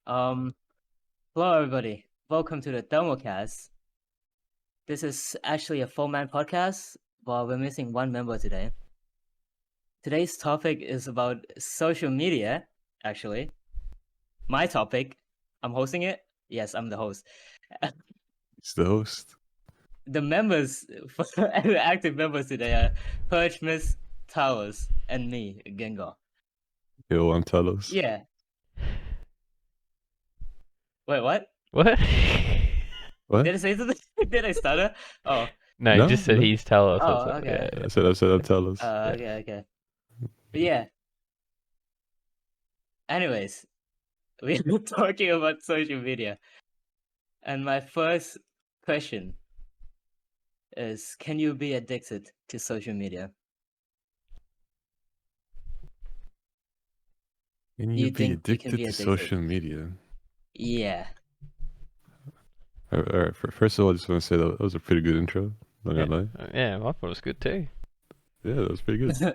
Um, Hello everybody. Welcome to the Thermocast. This is actually a four-man podcast, but we're missing one member today. Today's topic is about social media, actually. My topic. I'm hosting it. Yes, I'm the host. It's the host. The members, the active members today are PurgeMist, Towers, and me, Gengorrr. Yo, I'm Talos. Yeah. Wait, what? What? What? Did I say something? Did I stutter? Oh. No, No, he just said no. he's Talos. Oh, okay. I said I'm Talos. Okay. But yeah. Anyways, we are talking about social media. And my first question is, can you be addicted to social media? Can Do you you be think you can addicted be to addicted? social media? Yeah. All right. First of all, I just want to say that was a pretty good intro. Not gonna lie. Yeah, I thought it was good too. Yeah, that was pretty good.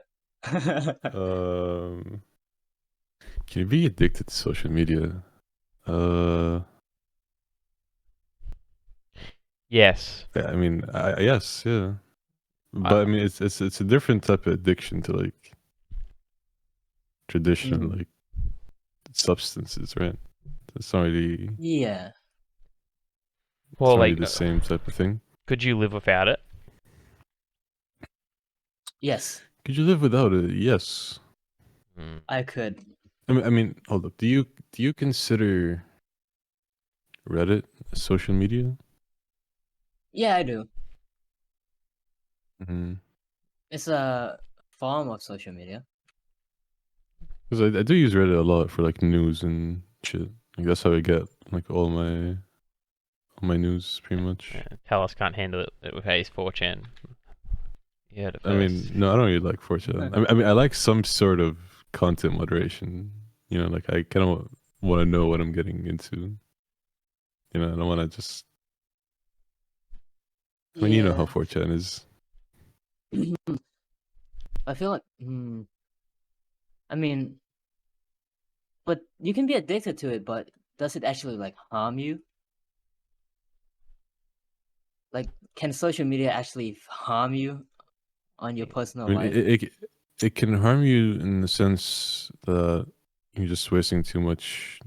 Can you be addicted to social media? Yes. Yeah, I mean, yes, yeah. But I mean, it's a different type of addiction to like traditional like substances, right? It's not really. Yeah. Well, it's not really like the same type of thing. Could you live without it? Yes, Could you live without it? Yes. I could. I mean, hold up. Do you consider Reddit social media? Yeah, I do. Mm-hmm. It's a form of social media. Because I do use Reddit a lot for like news and shit. Like that's how I get like all my news pretty much. Talos can't handle it with his 4chan. You heard it first. I mean, no, I don't really like 4chan. I mean, I like some sort of content moderation. You know, like I kind of want to know what I'm getting into. You know, I don't want to just. I mean, you know how 4chan is. I feel like, I mean, but you can be addicted to it, but does it actually like harm you? Like, can social media actually harm you on your personal I mean, life? it can harm you in the sense that you're just wasting too much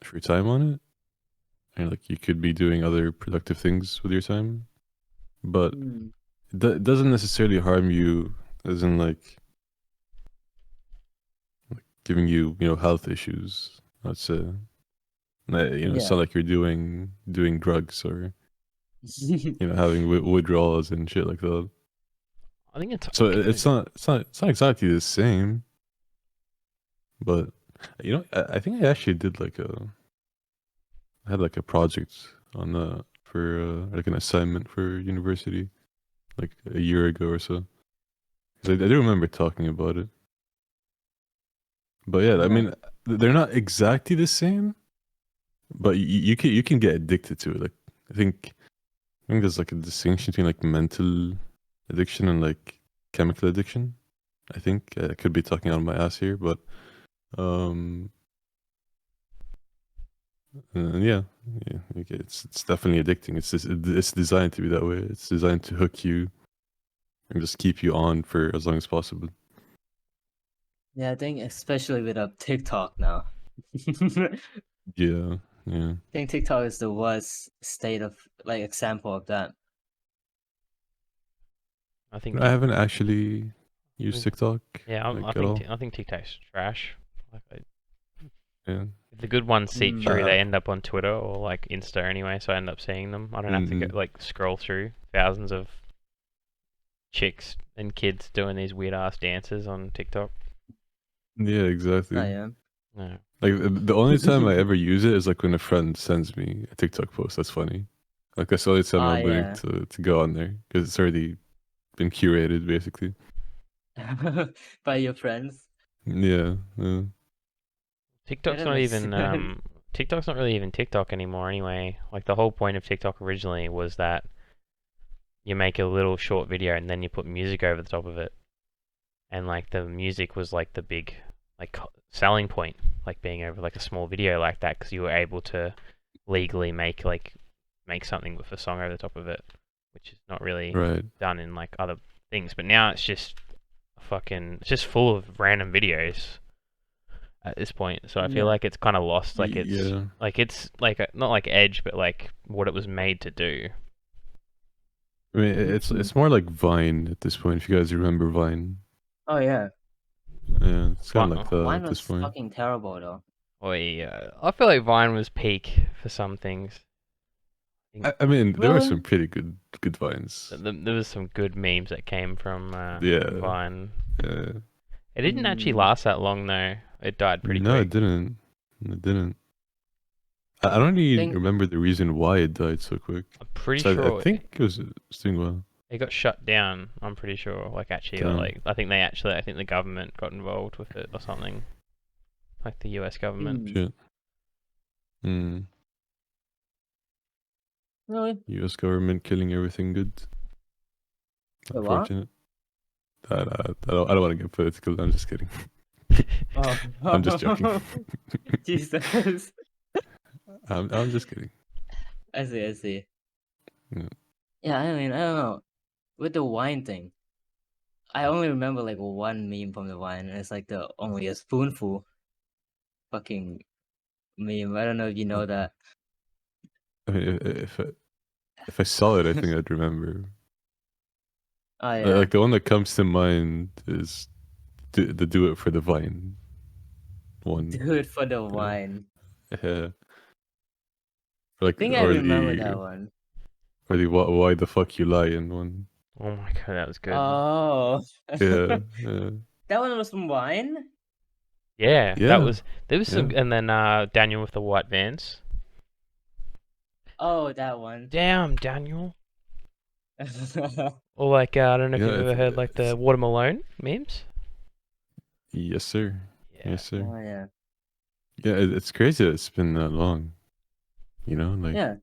of your time on it. And like you could be doing other productive things with your time, but it doesn't necessarily harm you, as in like giving you health issues. Let's say, it's not like you're doing drugs or having withdrawals and shit like that. I think it's not exactly the same, but I think I actually did I had like a project on for like an assignment for university like a year ago or so. 'Cause I do remember talking about it. But yeah, I mean, they're not exactly the same, but you can get addicted to it. Like I think there's like a distinction between like mental addiction and like chemical addiction. I think I could be talking out of my ass here, but yeah, okay, it's definitely addicting. It's designed to be that way. It's designed to hook you and just keep you on for as long as possible. Yeah, I think especially with TikTok now. Yeah. I think TikTok is the worst state of like example of that. I think I haven't actually used TikTok. Yeah, at all. I think TikTok's trash. Yeah. If the good ones seep through, they end up on Twitter or like Insta anyway, so I end up seeing them. I don't have to go like scroll through thousands of chicks and kids doing these weird ass dances on TikTok. Yeah, exactly. No. Like the only time I ever use it is like when a friend sends me a TikTok post that's funny. Like that's the only time I'm willing to go on there because it's already been curated basically. By your friends. Yeah. TikTok's not even TikTok's not really even TikTok anymore anyway. Like the whole point of TikTok originally was that you make a little short video and then you put music over the top of it. And like the music was like the big like selling point, like being over like a small video like that, because you were able to legally make something with a song over the top of it, which is not really Right. done in like other things. But now it's just it's just full of random videos at this point. So I feel Yeah. like it's kind of lost. Like Yeah. it's like not like edge, but like what it was made to do. I mean, it's more like Vine at this point. If you guys remember Vine, Oh yeah. yeah, it's kind of like that Wine at this was point. fucking terrible though. Or yeah, I feel like Vine was peak for some things. I mean, there were Really? some pretty good Vines. There was some good memes that came from Yeah. Vine. Yeah. It didn't actually last that long though. It died pretty No, quick. it didn't. It didn't. I don't even Think- remember the reason why it died so quick. I'm pretty So I sure think it was doing well. it got shut down. I'm pretty sure. Like actually, Damn. like I think the government got involved with it or something. Like the U.S. government. Shit. Really? U.S. government killing everything good. Wait, what? Unfortunate. I don't want to get political. I'm just kidding. Oh. I'm just joking. Jesus. I'm just kidding. I see. Yeah. Yeah, I mean, I don't know. With the wine thing, I only remember like one meme from the wine, and it's like the only a spoonful fucking meme. I don't know if you know that. I mean, if I saw it, I think I'd remember. Oh yeah. Like the one that comes to mind is the do it for the Vine one. Do it for the wine. Yeah. Like I think I remember that one. or the why the fuck you lying one. Oh my god, that was good. Oh. Yeah. Yeah. That one was from wine? Yeah, Yeah, that was there was some, yeah. and then Daniel with the white vans. Oh, that one. Damn, Daniel. Or like I don't know if Yeah, you've ever heard like the watermelon memes. Yes, sir. Yeah. Yes, sir. Oh yeah. Yeah, it's crazy that it's been that long. You know, like, Yeah.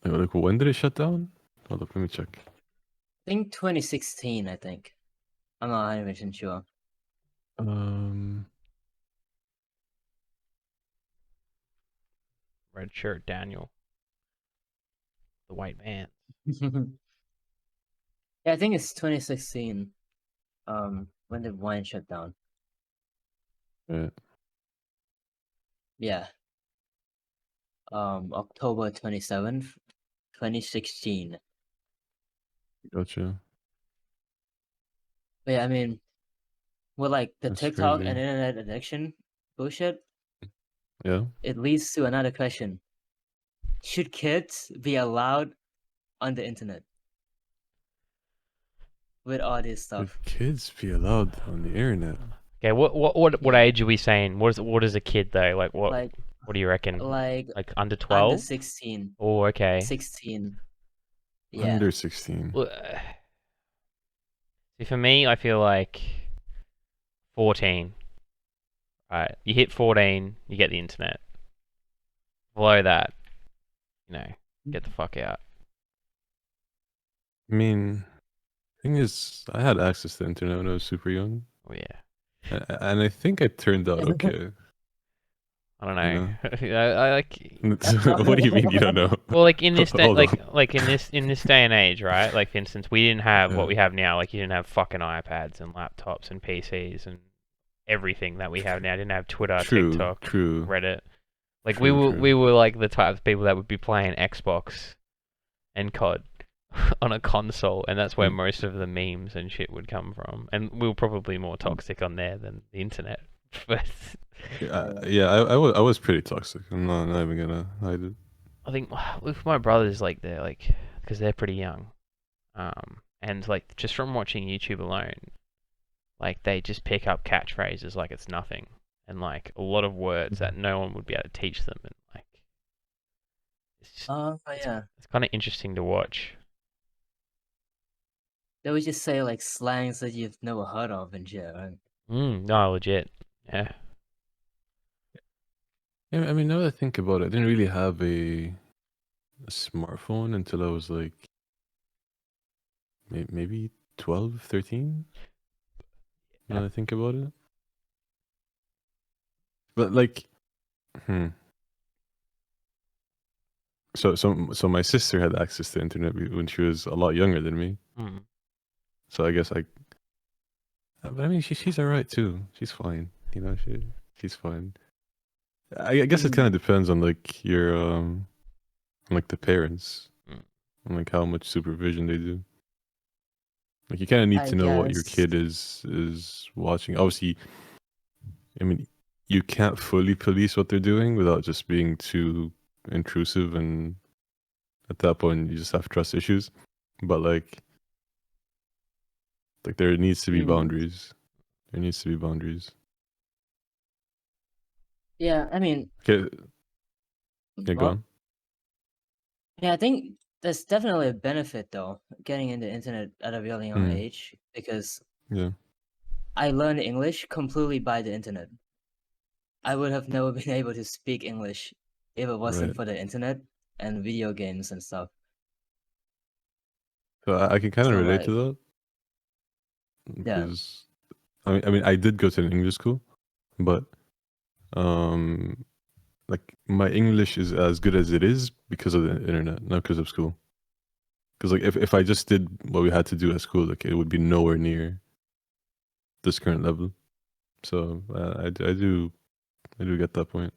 like when did it shut down? Hold up, let me check. I think 2016, I think. I'm not 100% sure. Red shirt Daniel. The white van. Yeah, I think it's 2016. When the wine shut down. Yeah. Yeah. October 27th, 2016. Gotcha. But yeah, I mean, with like the That's TikTok crazy. and internet addiction bullshit, Yeah. it leads to another question. Should kids be allowed on the internet with all this stuff? Should kids be allowed on the internet? Okay, what Yeah. age are we saying? What is a kid though? Like what? Like, What do you reckon? like Under 12? under 16. Oh, okay. 16. Yeah. Under 16. Well, see, for me, I feel like 14. Right, you hit 14, you get the internet. Below that, get the fuck out. I mean, thing is, I had access to the internet when I was super young. Oh yeah. And I think I turned out okay. I don't know. You know? I like. What do you mean you don't know? Well, like in this day, Hold on. like in this day and age, right? Like for instance, we didn't have what Yeah. we have now. Like you didn't have fucking iPads and laptops and PCs and everything that we have now. Didn't have Twitter, TikTok, True. Reddit. Like True. we were like the type of people that would be playing Xbox and COD on a console, and that's where most of the memes and shit would come from. And we were probably more toxic on there than the internet. But Yeah, I was pretty toxic. I'm not even gonna hide it. I think with my brothers, like they're like, because they're pretty young, and like just from watching YouTube alone, like they just pick up catchphrases like it's nothing, and like a lot of words that no one would be able to teach them, and like Yeah. it's kind of interesting to watch. They would just say like slangs that you've never heard of and shit, right? No, legit, yeah. Yeah, I mean, now that I think about it, I didn't really have a smartphone until I was like maybe 12, 13. Now that I think about it. But like, so my sister had access to internet when she was a lot younger than me. So I guess but I mean, she's alright too. She's fine. You know, she's fine. I guess it kind of depends on like your like the parents, and like how much supervision they do. Like you kind of need I to know what your guess. kid is watching. Obviously, I mean, you can't fully police what they're doing without just being too intrusive, and at that point, you just have trust issues. But like there needs to be boundaries. There needs to be boundaries. Yeah, I mean, Okay, yeah, go on. Yeah, I think there's definitely a benefit though, getting into internet at a really young age, because Yeah. I learned English completely by the internet. I would have never been able to speak English if it wasn't for the internet and video games and stuff. So I can kind of relate like, to that. Yeah. Because I mean, I did go to an English school, but like my English is as good as it is because of the internet, not because of school. Because like if I just did what we had to do at school, like it would be nowhere near this current level. So I do get that point.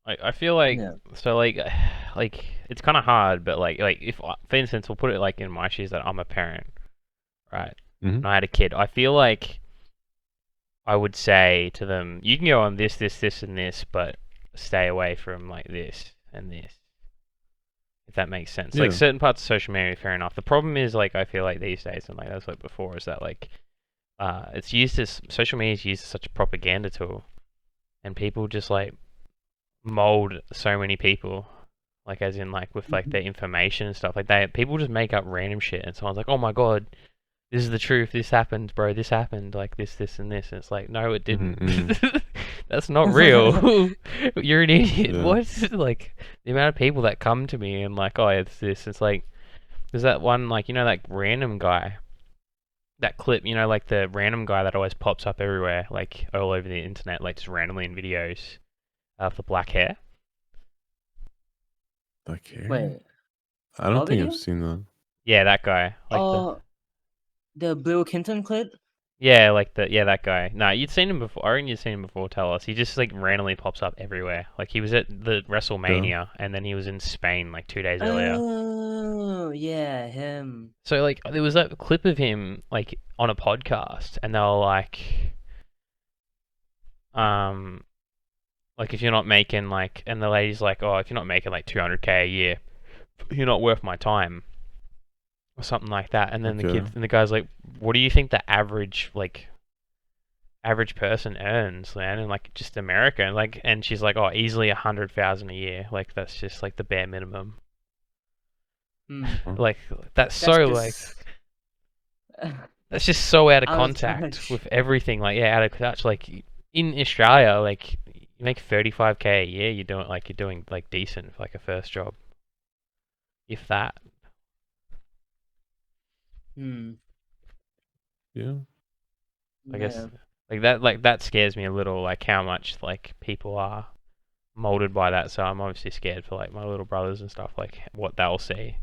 I feel like Yeah. so like it's kind of hard, but like if for instance we'll put it like in my shoes that I'm a parent, right? And I had a kid. I feel like I would say to them, you can go on this, and this, but stay away from like this and this. If that makes sense. Like Yeah. certain parts of social media, fair enough. The problem is like I feel like these days, and like that's like before, is that like it's used as social media is used as such a propaganda tool, and people just like mold so many people, like as in like with like their information and stuff like that. People just make up random shit, and someone's like, "Oh my god, this is the truth. This happened, bro. This happened. Like this, and this." And it's like, no, it didn't. That's not real. You're an idiot. Yeah. What? Like the amount of people that come to me and like, oh, it's this. It's like, there's that one like that random guy. That clip, like the random guy that always pops up everywhere, like all over the internet, like just randomly in videos, with the black hair. Black hair? Wait. I don't think I've seen that. Yeah, that guy. Like the Blue Kinton clip? Yeah, like that guy. Nah, you'd seen him before. I reckon you'd seen him before. Tell us. He just like randomly pops up everywhere. Like he was at the WrestleMania, and then he was in Spain like 2 days earlier. Oh, yeah, him. So like there was that clip of him like on a podcast, and they were like if you're not making like, and the lady's like, oh, if you're not making like 200K a year, you're not worth my time, or something like that. And then the guy's like, what do you think the average person earns, man, in like just America? And like, and she's like, oh, easily 100,000 a year. Like that's just like the bare minimum. Like that's so just... like that's just so out of contact with everything. Like out of touch. Like in Australia, like you make 35K a year, you're doing like decent for like a first job, if that. Yeah. I guess like that scares me a little, like how much like people are molded by that. So I'm obviously scared for like my little brothers and stuff, like what they'll see.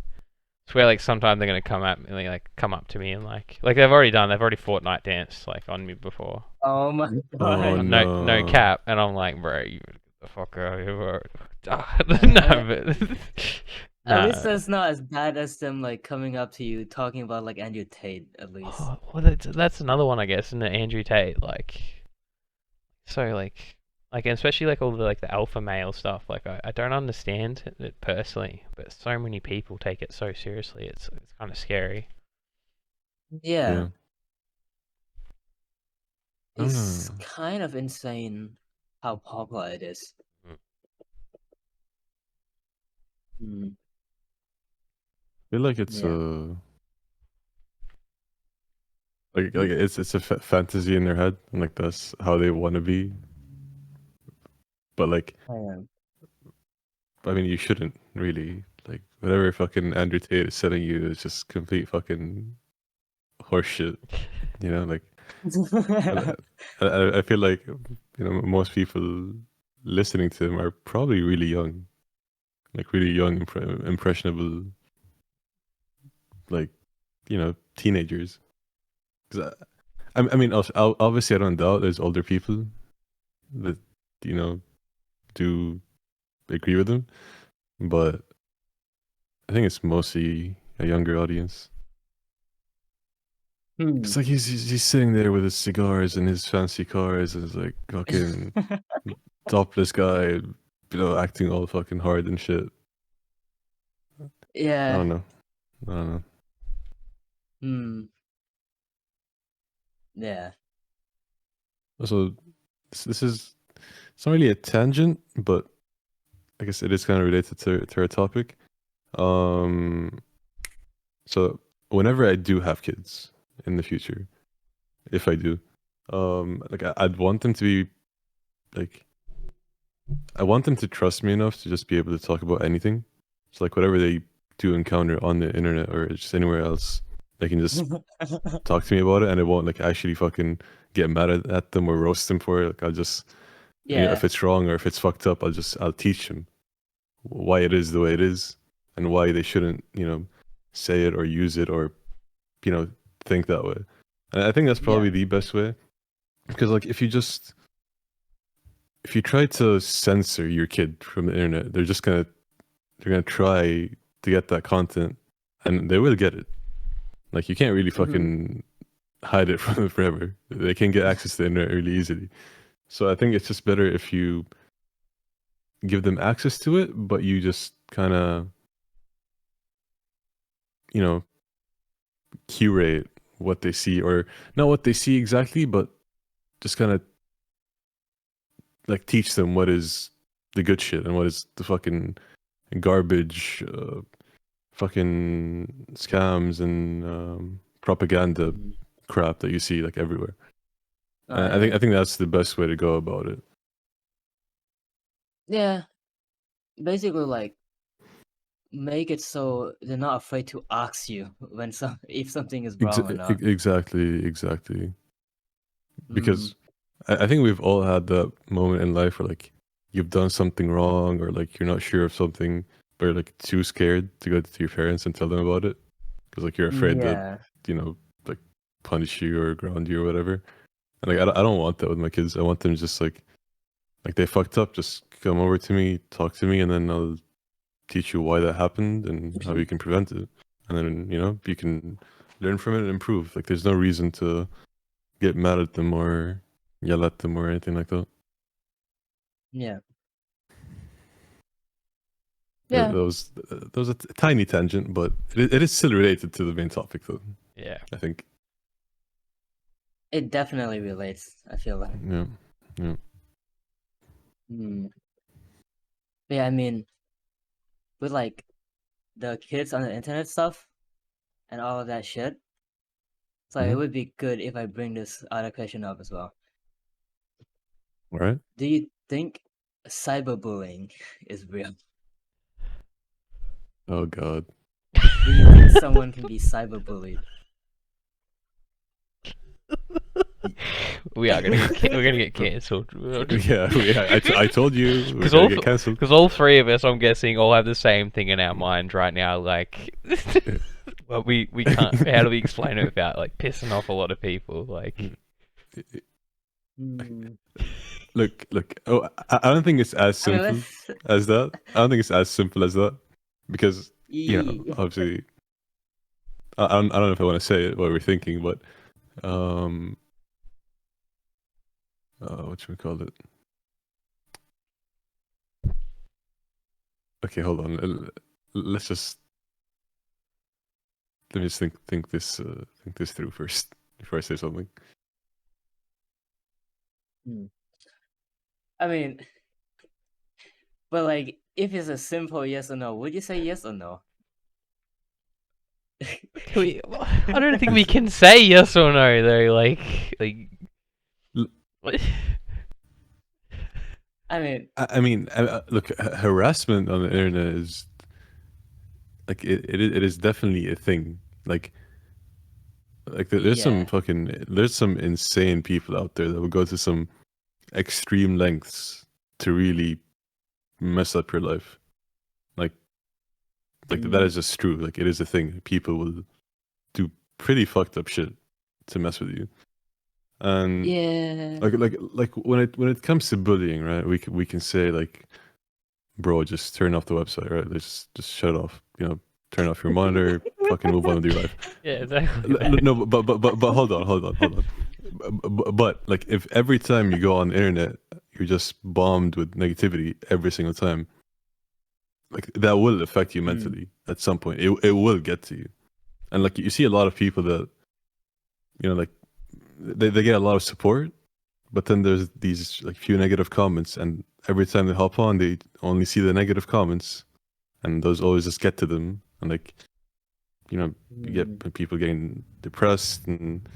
It's where like sometimes they're gonna come at me, like come up to me and like they've already Fortnite dance like on me before. Oh my god. Oh, no cap, and I'm like, bro, you get the fuck out of here, no, but at least that's not as bad as them like coming up to you talking about like Andrew Tate, at least. Oh, well, that's another one, I guess, isn't it? Andrew Tate, like, so like especially like all the like the alpha male stuff. Like I don't understand it personally, but so many people take it so seriously. It's kind of scary. Yeah. It's kind of insane how popular it is. I feel like it's like it's a fantasy in their head, and like that's how they want to be. But like, I mean, you shouldn't really, like, whatever fucking Andrew Tate is selling you is just complete fucking horseshit. You know, like I feel like most people listening to him are probably really young, like really young, impressionable, like teenagers. 'Cause I mean, obviously, I don't doubt there's older people that do agree with him, but I think it's mostly a younger audience. It's like he's sitting there with his cigars and his fancy cars, and it's like fucking topless guy, acting all fucking hard and shit. I Yeah. don't know. I don't know. Yeah. Also, this is it's not really a tangent, but I guess it is kind of related to our topic. So whenever I do have kids in the future, if I do, like I'd want them to be like, I want them to trust me enough to just be able to talk about anything. So like whatever they do encounter on the internet or just anywhere else, they can just talk to me about it, and I won't like actually fucking get mad at them or roast them for it. Like I'll just, Yeah. if it's wrong or if it's fucked up, I'll teach them why it is the way it is and why they shouldn't, say it or use it or, think that way. And I think that's probably Yeah. the best way, because like if you try to censor your kid from the internet, they're gonna try to get that content, and they will get it. Like you can't really fucking hide it from them forever. They can get access to the internet really easily. So I think it's just better if you give them access to it, but you just kind of, curate what they see, or not what they see exactly, but just kind of like teach them what is the good shit and what is the fucking garbage, fucking scams and propaganda crap that you see like everywhere. I think that's the best way to go about it. Yeah. Basically, like, make it so they're not afraid to ask you when if something is wrong or not. Exactly. Because I think we've all had that moment in life where like you've done something wrong or like you're not sure of something, but you're like too scared to go to your parents and tell them about it because like you're afraid that Yeah. like punish you or ground you or whatever. And like I don't want that with my kids. I want them just like they fucked up, just come over to me, talk to me, and then I'll teach you why that happened and how you can prevent it. And then you can learn from it and improve. Like there's no reason to get mad at them or yell at them or anything like that. Yeah. That was a tiny tangent, but it is still related to the main topic, though. Yeah, I think it definitely relates. I feel like. Yeah. Yeah, I mean, with like the kids on the internet stuff and all of that shit, so it would be good if I bring this other question up as well. All right. Do you think cyberbullying is real? Oh God. Do you think someone can be cyberbullied? we're gonna get cancelled. I told you we're Because gonna get cancelled. Because all three of us, I'm guessing, all have the same thing in our mind right now. Like, well, we can't. How do we explain it without like pissing off a lot of people? Like, look. Oh, I don't think it's as simple as that. I don't think it's as simple as that because obviously, I don't know if I want to say it what we're thinking, but what should we call it? Okay, hold on. Let me just think this through first before I say something. I mean, but like, if it's a simple yes or no, would you say yes or no? I don't think we can say yes or no though. Like. I mean, look, harassment on the internet is like it is definitely a thing. Like Like there's some insane people out there that would go to some extreme lengths to really mess up your life. Like that is just true. Like it is a thing. People will do pretty fucked up shit to mess with you. And like when it comes to bullying, right? We can say like, bro, just turn off the website, right? Just shut it off. You know, turn off your monitor. Fucking move on with your life. Yeah, exactly. No, but hold on. But like, if every time you go on the internet, you're just bombed with negativity every single time, like that will affect you mentally at some point. It will get to you, and like you see a lot of people that, you know, like they get a lot of support, but then there's these like few negative comments, and every time they hop on, they only see the negative comments, and those always just get to them, and like, you know, you get people getting depressed and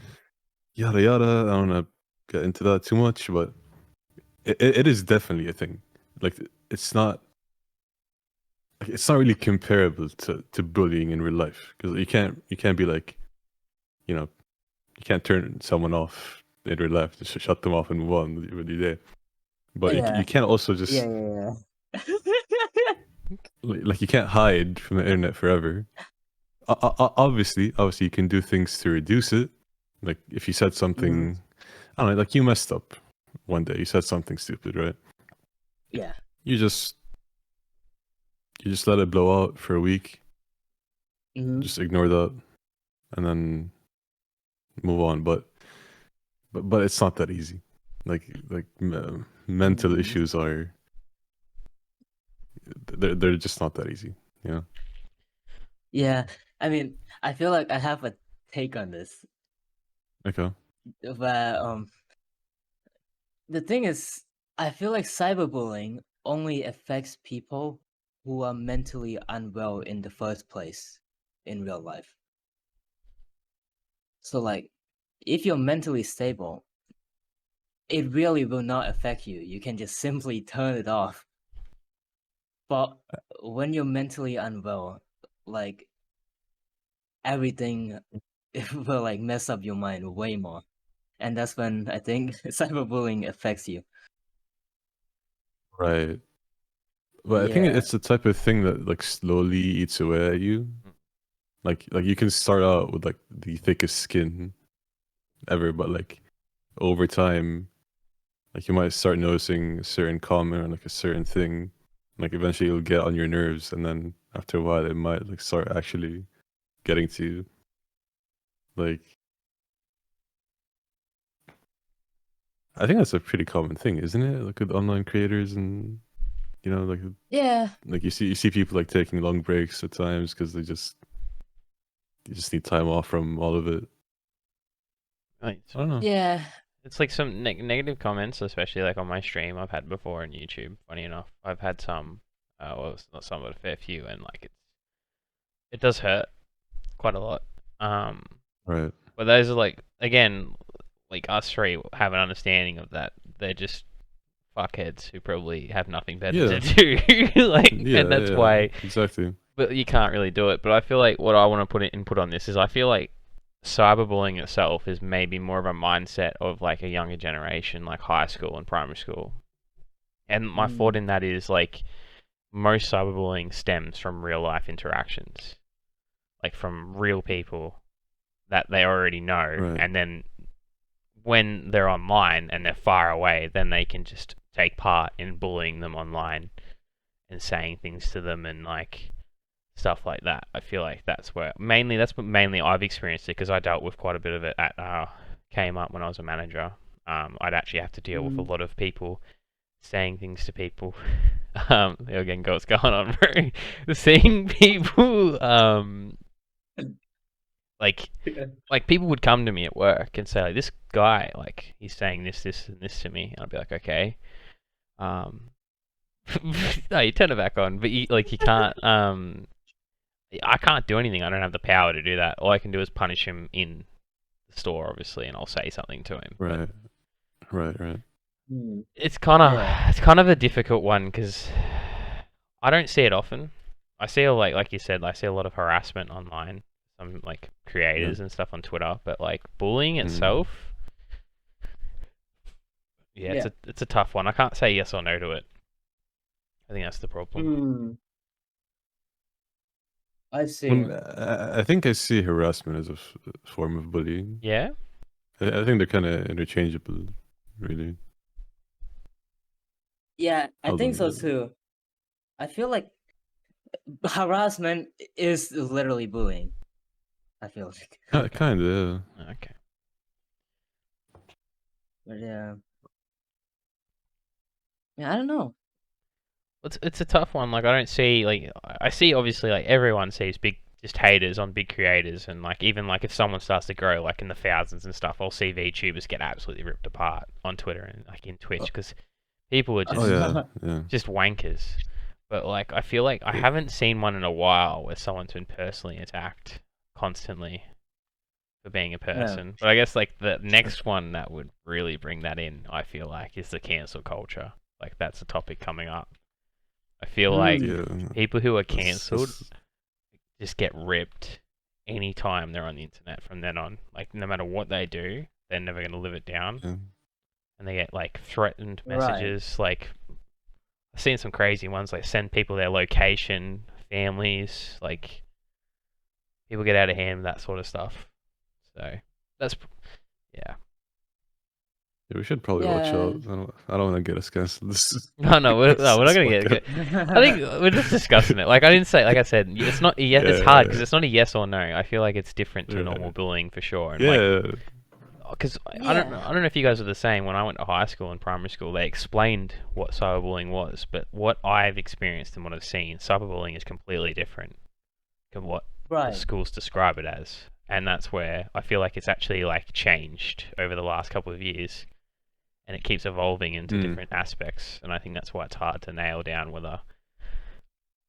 yada yada. I don't want to get into that too much, but it is definitely a thing. Like it's not really comparable to bullying in real life, because you can't be like, you know, you can't turn someone off in real life, just shut them off and move on with your day. But you can't also just like you can't hide from the internet forever. Obviously you can do things to reduce it. Like if you said something, I don't know, like you messed up one day, you said something stupid, right? Yeah. You just let it blow out for a week. Just ignore that, and then move on. But it's not that easy. Like mental issues are, they're just not that easy, you know? Yeah, I mean, I feel like I have a take on this. Okay. But the thing is, I feel like cyberbullying only affects people who are mentally unwell in the first place in real life. So like, if you're mentally stable, it really will not affect you. You can just simply turn it off. But when you're mentally unwell, like, everything will like mess up your mind way more. And that's when I think cyberbullying affects you. Right. But I think it's the type of thing that like slowly eats away at you. Like you can start out with like the thickest skin ever, but like over time, like you might start noticing a certain comment or like a certain thing. Like eventually it'll get on your nerves, and then after a while it might like start actually getting to you. Like I think that's a pretty common thing, isn't it? Like with online creators, and you know, like like you see people like taking long breaks at times because they just need time off from all of it. Right. I don't know. Yeah. It's like some negative comments, especially like on my stream I've had before on YouTube. Funny enough, I've had some, well, it's not some, but a fair few, and like it does hurt quite a lot. Right. But those are like, again, like us three have an understanding of that. They're just fuckheads who probably have nothing better to do. Like, and that's why exactly. But you can't really do it. But I feel like what I want to put input on this is I feel like cyberbullying itself is maybe more of a mindset of like a younger generation, like high school and primary school. And my thought in that is like most cyberbullying stems from real life interactions, like from real people that they already know, Right. and then when they're online and they're far away, then they can just take part in bullying them online and saying things to them and like stuff like that. I feel like that's what mainly I've experienced it, because I dealt with quite a bit of it at Kmart when I was a manager. I'd actually have to deal with a lot of people saying things to people. Again, what's going on, bro? Seeing people, like people would come to me at work and say like, this guy, like he's saying this and this to me, and I'd be like, okay. No, you turn it back on, but you can't. I can't do anything. I don't have the power to do that. All I can do is punish him in the store, obviously, and I'll say something to him. Right. Right. It's kind of a difficult one because I don't see it often. I see like you said, I see a lot of harassment online. some like creators and stuff on Twitter, but like bullying itself, it's a tough one. I can't say yes or no to it. I think that's the problem. I see. I think I see harassment as a form of bullying. Yeah? I think they're kind of interchangeable, really. Yeah, I think so too. I feel like harassment is literally bullying. I feel like. Kind of, yeah. Okay. But yeah, I don't know. It's a tough one. Like, I don't see, like, I see obviously, like, everyone sees just haters on big creators, and like, even like if someone starts to grow like in the thousands and stuff, I'll see VTubers get absolutely ripped apart on Twitter and like in Twitch because people are just wankers. But like, I feel like I haven't seen one in a while where someone's been personally attacked constantly for being a person. But I guess like the next one that would really bring that in, I feel like, is the cancel culture. Like, that's a topic coming up. I feel like people who are cancelled just get ripped anytime they're on the internet from then on. Like, no matter what they do, they're never going to live it down. And they get like threatened messages. Like, I've seen some crazy ones, like send people their location, families, like people get out of hand, that sort of stuff. So that's we should probably watch out. I don't want to get us cancelled. No, we're not gonna get. I think we're just discussing it. Like, I didn't say, like I said, it's not. It's hard because it's not a yes or no. I feel like it's different to normal bullying for sure. And because I don't know if you guys are the same. When I went to high school and primary school, they explained what cyberbullying was, but what I've experienced and what I've seen, cyberbullying is completely different from what the schools describe it as. And that's where I feel like it's actually like changed over the last couple of years, and it keeps evolving into different aspects. And I think that's why it's hard to nail down whether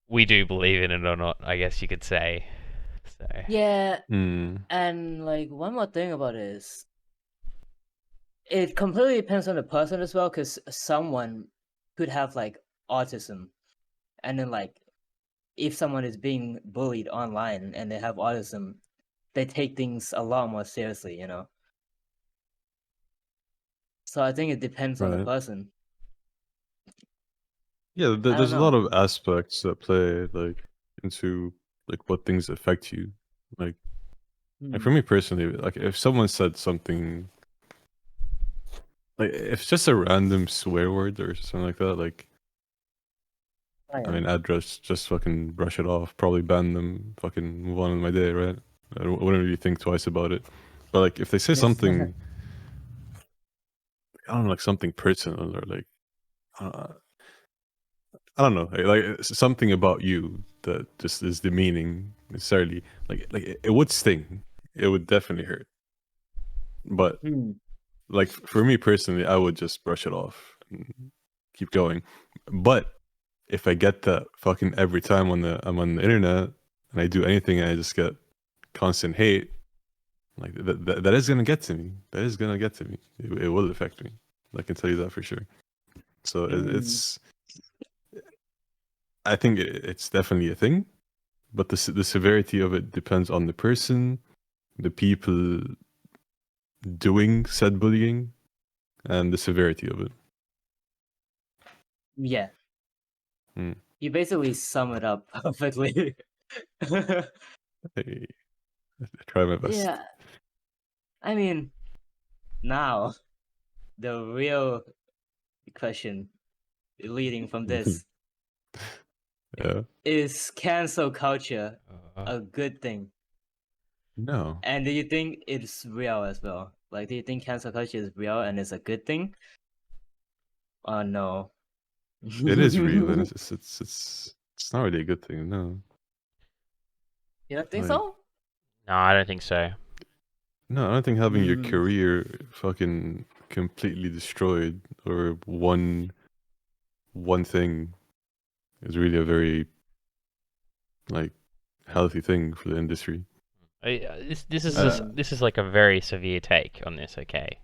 we do believe in it or not, I guess you could say. So. Yeah, and like one more thing about it is, it completely depends on the person as well, because someone could have like autism, and then like if someone is being bullied online and they have autism, they take things a lot more seriously, you know. So I think it depends on the person. Yeah, there's a lot of aspects that play like into like what things affect you. Like for me personally, like if someone said something, like if it's just a random swear word or something like that, like I mean, I'd just fucking brush it off, probably ban them, fucking move on with my day, right? I wouldn't really think twice about it. But like if they say something, I don't know, like something personal or like I don't know, like something about you that just is demeaning necessarily. Like it would sting. It would definitely hurt. But like for me personally, I would just brush it off and keep going. But if I get that fucking every time I'm on the internet and I do anything and I just get constant hate, like that is gonna get to me. That is gonna get to me. It will affect me. I can tell you that for sure. So it's. I think it's definitely a thing, but the severity of it depends on the person, the people doing said bullying, and the severity of it. Yeah. You basically sum it up perfectly. Hey, I try my best. Yeah. I mean, now, the real question leading from this is cancel culture a good thing? No. And do you think it's real as well? Like, do you think cancel culture is real and it's a good thing? No. It is real, and it's not really a good thing. No. You don't think so? No, I don't think so. No, I don't think having your career fucking completely destroyed or one thing is really a very like healthy thing for the industry. This is like a very severe take on this. Okay,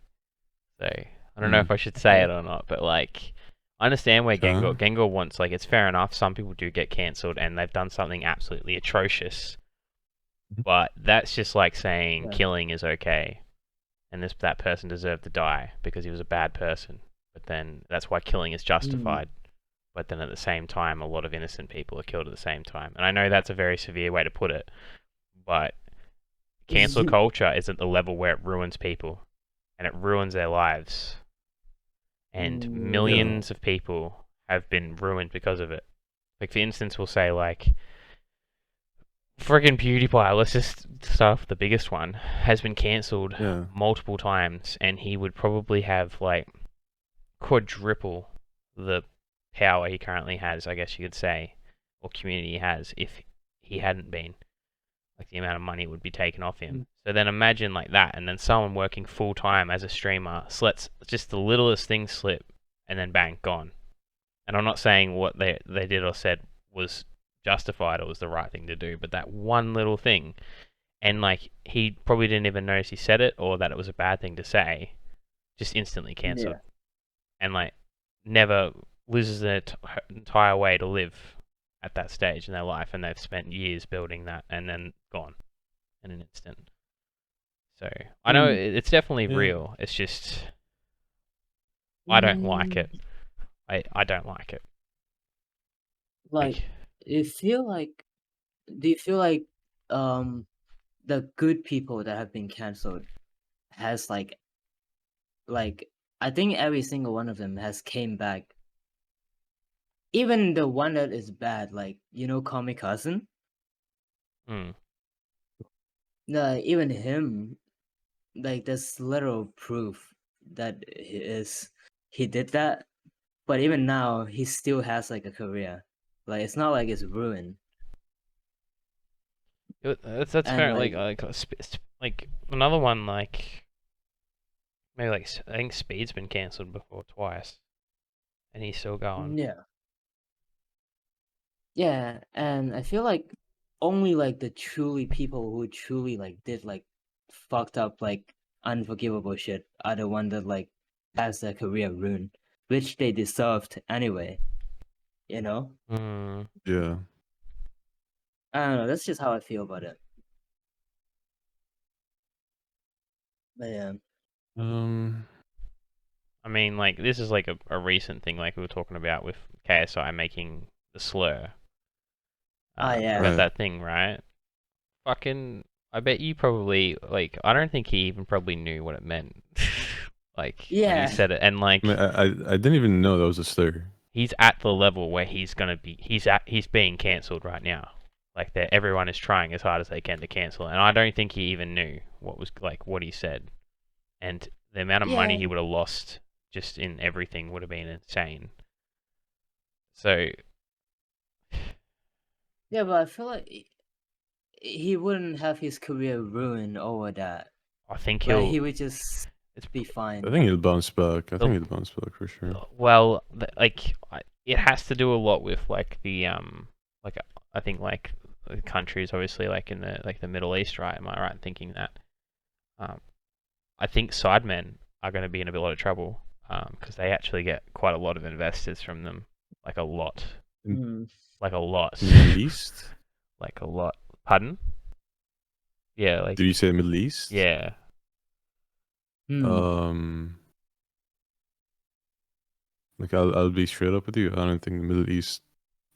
so I don't know if I should say it or not, but like I understand where Gengorrr wants, like, it's fair enough. Some people do get cancelled and they've done something absolutely atrocious. But that's just like saying Yeah. killing is okay, and that person deserved to die because he was a bad person. But then that's why killing is justified. But then at the same time, a lot of innocent people are killed at the same time. And I know that's a very severe way to put it, but cancel culture is at the level where it ruins people, and it ruins their lives. And millions of people have been ruined because of it. Like, for instance, we'll say, like, friggin' PewDiePie, let's just start off the biggest one, has been cancelled multiple times, and he would probably have, like, quadruple the power he currently has, I guess you could say, or community he has, if he hadn't been. Like, the amount of money would be taken off him. So then imagine like that, and then someone working full time as a streamer lets just the littlest thing slip, and then bang, gone. And I'm not saying what they did or said was justified or was the right thing to do, but that one little thing, and like he probably didn't even notice he said it or that it was a bad thing to say, just instantly cancelled, and like never loses their entire way to live at that stage in their life, and they've spent years building that, and then gone in an instant. So I know it's definitely real. It's just I don't like it. I don't like it. Like, do you feel like the good people that have been cancelled has like I think every single one of them has came back. Even the one that is bad, like, you know, Call Me Cousin? Even him, like, there's literal proof that he did that, but even now he still has like a career. Like, it's not like it's ruined. That's fair. Like another one, like maybe like I think Speed's been cancelled before twice, and he's still going. Yeah, and I feel like only like the truly people who truly like did like fucked up like unforgivable shit are the one that like has their career ruined, which they deserved anyway. You know? Yeah. I don't know. That's just how I feel about it. But yeah. I mean, like this is like a recent thing, like we were talking about with KSI making the slur. About that thing, right? Fucking, I bet you probably like. I don't think he even probably knew what it meant. Like when he said it, and like I didn't even know that was a slur. He's at the level where he's gonna be. He's being cancelled right now. Like everyone is trying as hard as they can to cancel, and I don't think he even knew what he said, and the amount of money he would have lost just in everything would have been insane. So yeah, but I feel like he wouldn't have his career ruined over that. I think he would just be fine. I think he'll bounce back. I think he'll bounce back for sure. Well, like it has to do a lot with like the like I think like the countries obviously like in the Middle East, right? Am I right in thinking that? I think sidemen are going to be in a lot of trouble because they actually get quite a lot of investors from them, like a lot, like a lot. Middle East, like a lot. Pardon? Yeah, like. Did you say Middle East? Yeah. Like I'll be straight up with you. I don't think the Middle East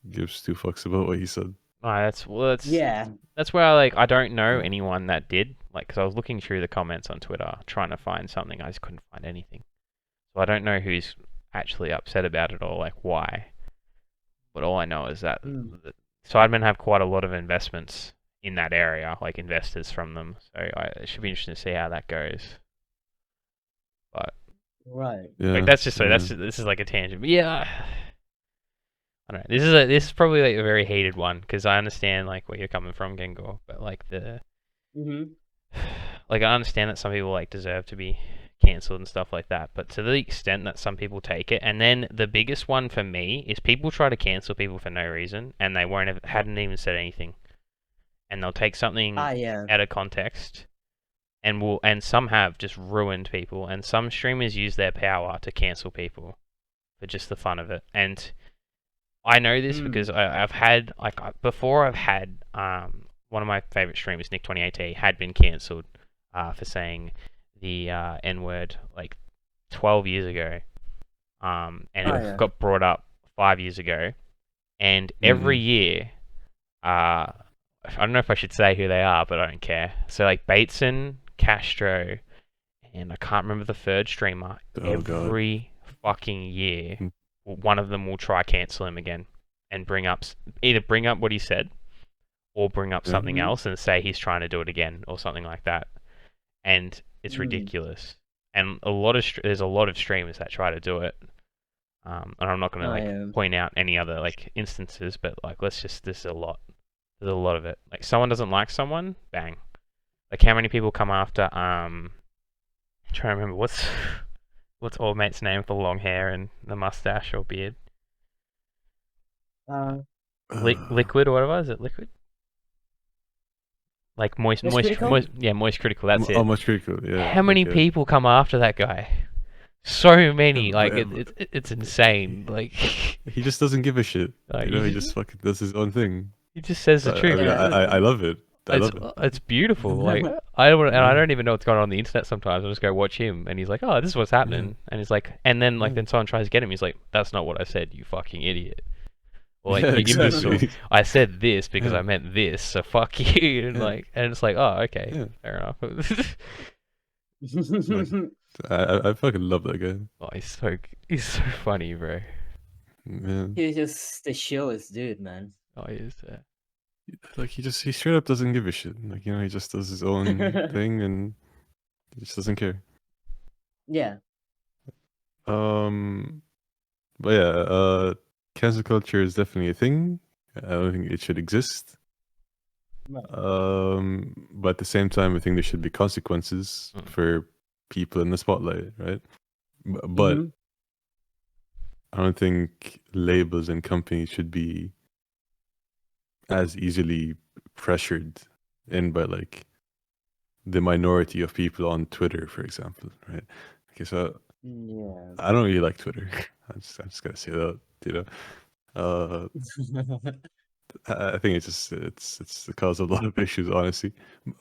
gives two fucks about what he said. That's where I don't know anyone that did, like, because I was looking through the comments on Twitter trying to find something, I just couldn't find anything. So I don't know who's actually upset about it or like why. But all I know is that the sidemen have quite a lot of investments in that area, like investors from them. So it should be interesting to see how that goes. But like that's just this is like a tangent. But yeah. I don't know. This is probably like a very hated one because I understand like where you're coming from, Gengorrr, but like like I understand that some people like deserve to be cancelled and stuff like that, but to the extent that some people take it, and then the biggest one for me is people try to cancel people for no reason and they hadn't even said anything, and they'll take something out of context, and some have just ruined people, and some streamers use their power to cancel people for just the fun of it, and I know this because I've had one one of my favorite streamers, Nick28T, had been cancelled for saying the N-word like 12 years ago, and it got brought up 5 years ago, and every year, I don't know if I should say who they are, but I don't care. So like Bateson, Castro, and I can't remember the third streamer. Every fucking year, one of them will try cancel him again and either bring up what he said or bring up something else and say he's trying to do it again or something like that. And it's ridiculous. And there's a lot of streamers that try to do it. And I'm not going to point out any other like instances, but like there's a lot. There's a lot of it. Like someone doesn't like someone, bang. Like how many people come after I'm trying to remember what's old mate's name with the long hair and the mustache or beard? Liquid or whatever, is it Liquid? Like moist critical. Moist critical. That's it. Oh, moist critical. Yeah. How many people come after that guy? So many. Like it's insane. Like he just doesn't give a shit. Like, he just fucking does his own thing. He just says the truth. I love it. It's beautiful. Like I don't even know what's going on the internet sometimes. I just go watch him, and he's like, "Oh, this is what's happening," and he's like, and then then someone tries to get him. He's like, "That's not what I said, you fucking idiot." Or like, exactly. I said this because I meant this, so fuck you. And and it's like, oh, okay, fair enough. I fucking love that guy. Oh, he's so funny, bro. Man. He's just the chillest dude, man. Oh, he is. Like he straight up doesn't give a shit. Like he just does his own thing and he just doesn't care. Yeah. But yeah, cancel culture is definitely a thing. I don't think it should exist. Right. But at the same time, I think there should be consequences for people in the spotlight, right? But I don't think labels and companies should be as easily pressured in by like the minority of people on Twitter, for example, right? Okay, so I don't really like Twitter. I'm just gonna say that, I think it's the cause of a lot of issues, honestly.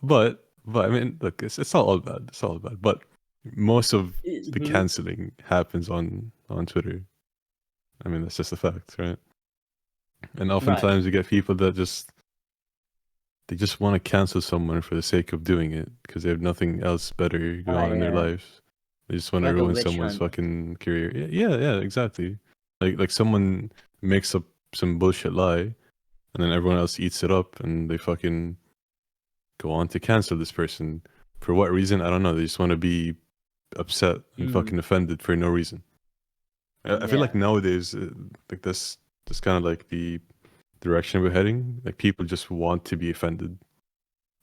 But I mean, look, it's not all bad. It's all bad. But most of the canceling happens on Twitter. I mean, that's just a fact, right? And oftentimes you get people that just want to cancel someone for the sake of doing it because they have nothing else better going on in their lives. They just want to ruin someone's fucking career. Yeah, exactly. Like someone makes up some bullshit lie, and then everyone else eats it up, and they fucking go on to cancel this person for what reason? I don't know. They just want to be upset and fucking offended for no reason. I feel like nowadays, like that's kind of like the direction we're heading. Like people just want to be offended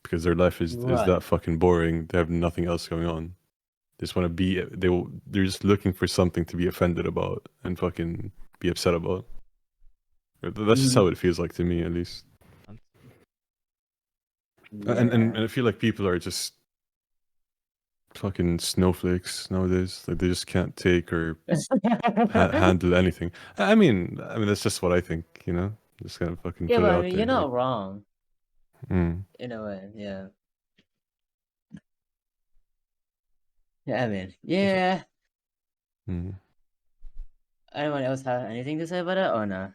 because their life is that fucking boring. They have nothing else going on. They just want to be. They're just looking for something to be offended about and fucking be upset about. That's just how it feels like to me, at least. And I feel like people are just fucking snowflakes nowadays. Like they just can't take or handle anything. I mean that's just what I think. Just gonna fucking put it out there. You're not wrong. In a way, yeah. Yeah, I mean, yeah. Anyone else have anything to say about it or no?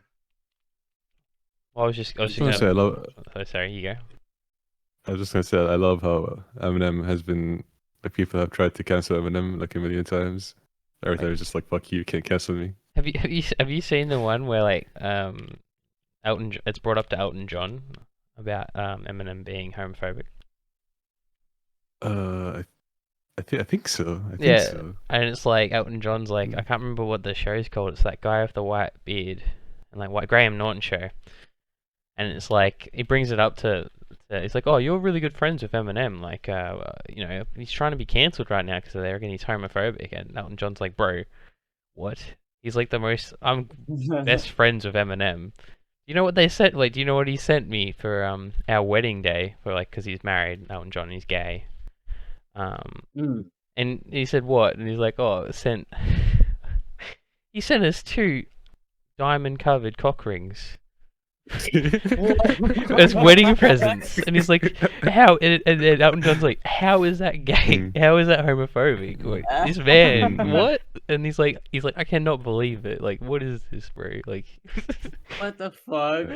Well, I was just gonna say I love. Oh, sorry, you go. I was just gonna say I love how Eminem has been. Like people have tried to cancel Eminem like a million times. Every time it's just like, "Fuck you, can't cancel me." Have you seen the one where like it's brought up to Elton John about Eminem being homophobic? I think so. I think so. And it's like Elton John's like I can't remember what the show's called. It's that guy with the white beard and like white Graham Norton show. And it's like he brings it up to it's like, oh, you're really good friends with Eminem. Like, he's trying to be cancelled right now because they reckon he's homophobic. And Elton John's like, bro, what? He's like I'm best friends with Eminem. You know what they said? Like, do you know what he sent me for our wedding day? For like, because he's married, Elton John, and he's gay. And he said what? And he's like, oh, he sent us 2 diamond-covered cock rings As wedding presents, and he's like, "How?" And Elton John's like, "How is that gay? How is that homophobic? Like, this man, what?" And he's like, "I cannot believe it. Like, what is this, bro? Like, what the fuck?"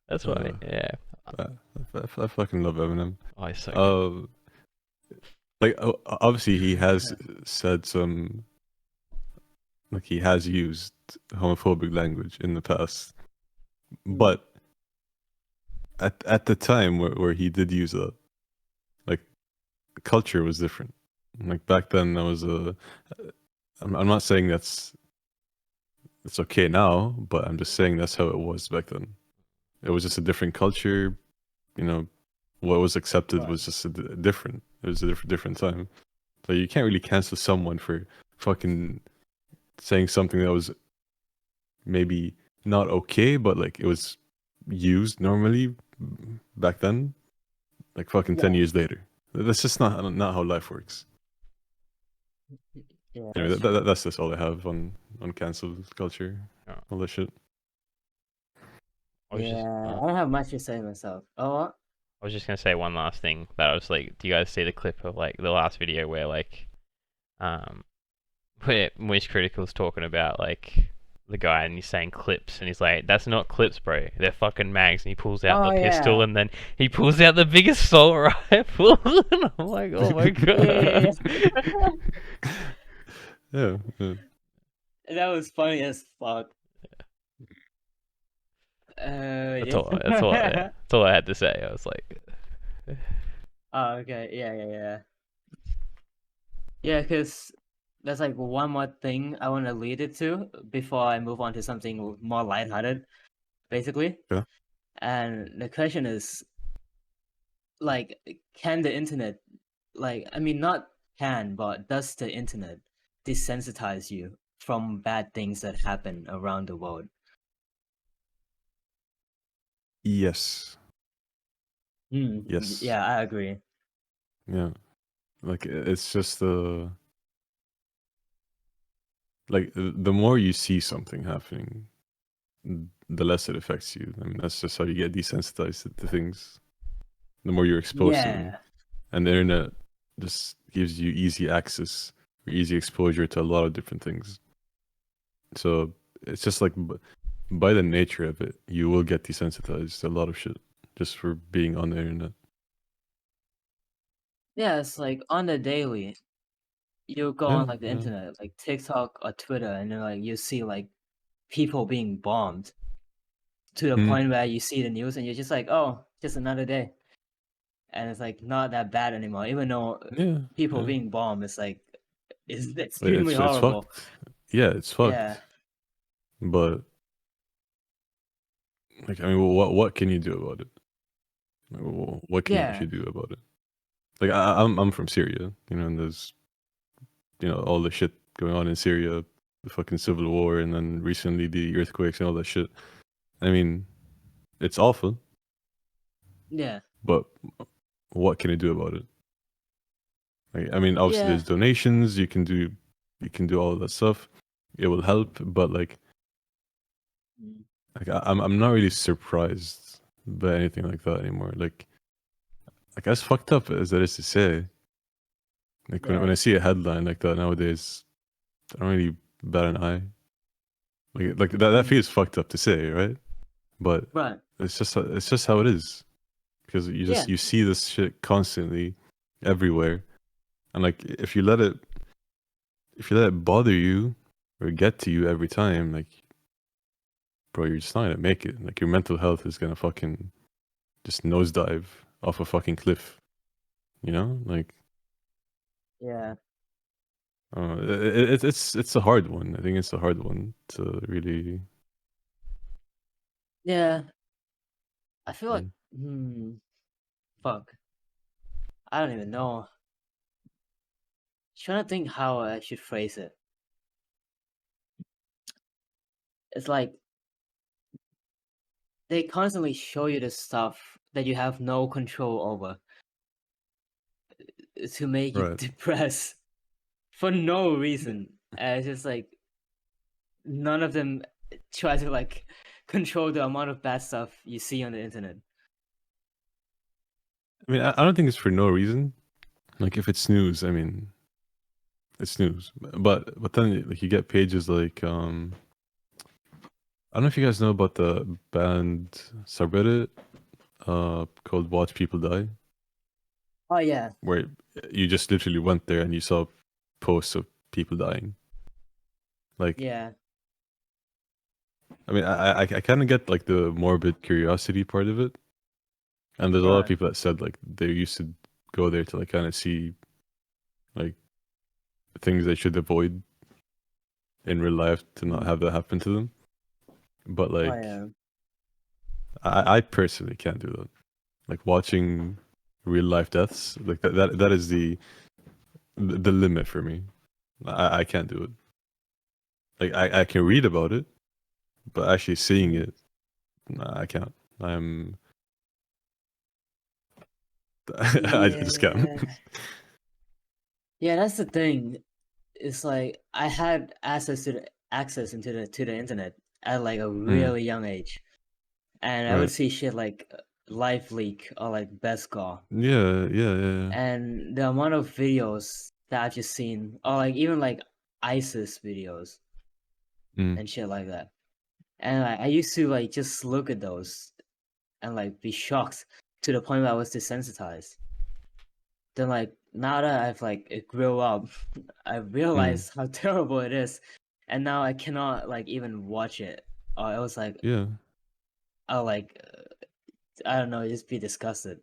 That's why, yeah. I fucking love Eminem. Oh, he's so good. Like obviously he has said some, like he has used homophobic language in the past, but at the time where he did use that, like culture was different. Like back then, that was I'm not saying it's okay now, but I'm just saying that's how it was back then. It was just a different culture, you know. What was accepted was just different. It was a different time. So you can't really cancel someone for fucking saying something that was maybe not okay, but like it was used normally back then. Like fucking 10 years later. That's just not how life works. Yeah, Anyway, that's just all I have on cancel culture, all that shit. I don't have much to say myself. Oh, what? I was just gonna say one last thing. That I was like, do you guys see the clip of like the last video where like, where Moist Critical's talking about like the guy and he's saying clips and he's like, "That's not clips, bro. They're fucking mags." And he pulls out the pistol and then he pulls out the biggest assault rifle. And I'm like, oh my god. Yeah. That was funny as fuck. That's all I had to say. I was like, oh, okay, yeah, because there's like one more thing I want to lead it to before I move on to something more lighthearted, basically. Yeah. And the question is, like, can the internet, like, I mean, not can, but does the internet desensitize you from bad things that happen around the world? Yes. Yes. Yeah, I agree. Yeah. Like it's just like the more you see something happening, the less it affects you. I mean, that's just how you get desensitized to things. The more you're exposed to them, and the internet just gives you easy access, or easy exposure to a lot of different things. So it's just like by the nature of it, you will get desensitized to a lot of shit just for being on the internet. Yeah, it's like on the daily, you go on like the internet, like TikTok or Twitter, and then like you see like people being bombed to the point where you see the news and you're just like, oh, just another day. And it's like not that bad anymore, even though people being bombed is like is extremely horrible. It's fucked. Yeah, it's fucked. Yeah. But like, I mean, what can you do about it? Like, what can you actually do about it? Like, I'm from Syria, you know, and there's, you know, all the shit going on in Syria, the fucking civil war, and then recently the earthquakes and all that shit. I mean, it's awful. Yeah. But what can you do about it? Like, I mean, obviously there's donations. You can do all of that stuff. It will help, but like I'm not really surprised by anything like that anymore. Like as fucked up as that is to say, like when I see a headline like that nowadays, I don't really bat an eye. Like that feels fucked up to say, right? But it's just how it is, because you see this shit constantly everywhere, and like if you let it bother you or get to you every time, like, bro, you're just not gonna make it. Like your mental health is gonna fucking just nosedive off a fucking cliff, you know? Like, it's a hard one. I think it's a hard one to really. Yeah, I feel like fuck, I don't even know. Trying to think how I should phrase it. It's like they constantly show you the stuff that you have no control over to make you depressed for no reason. And it's just like none of them try to like control the amount of bad stuff you see on the internet. I mean, I don't think it's for no reason. Like, if it's news, I mean, it's news. But then, like, you get pages like I don't know if you guys know about the banned subreddit called "Watch People Die," Oh yeah, where you just literally went there and you saw posts of people dying. Like, yeah, I mean, I kind of get like the morbid curiosity part of it, and there's a lot of right. people that said like they used to go there to like kind of see like things they should avoid in real life to not have that happen to them. But Oh like, yeah, I personally can't do that. Like watching real life deaths, like that is the limit for me. I can't do it. Like I can read about it, but actually seeing it, nah, I can't. I'm I just can't. yeah, yeah. That's the thing. It's like I had access into the internet at like a really young age, and I would Right. see shit like Life Leak or like Best Score, Yeah. and the amount of videos that I've just seen, or like even like ISIS videos Mm. and shit like that, and like, I used to like just look at those and like be shocked to the point where I was desensitized. Then like now that I've like grew up, I realized how terrible it is, and now I cannot like even watch it. Or I was like, Yeah. I'll like I don't know, just be disgusted.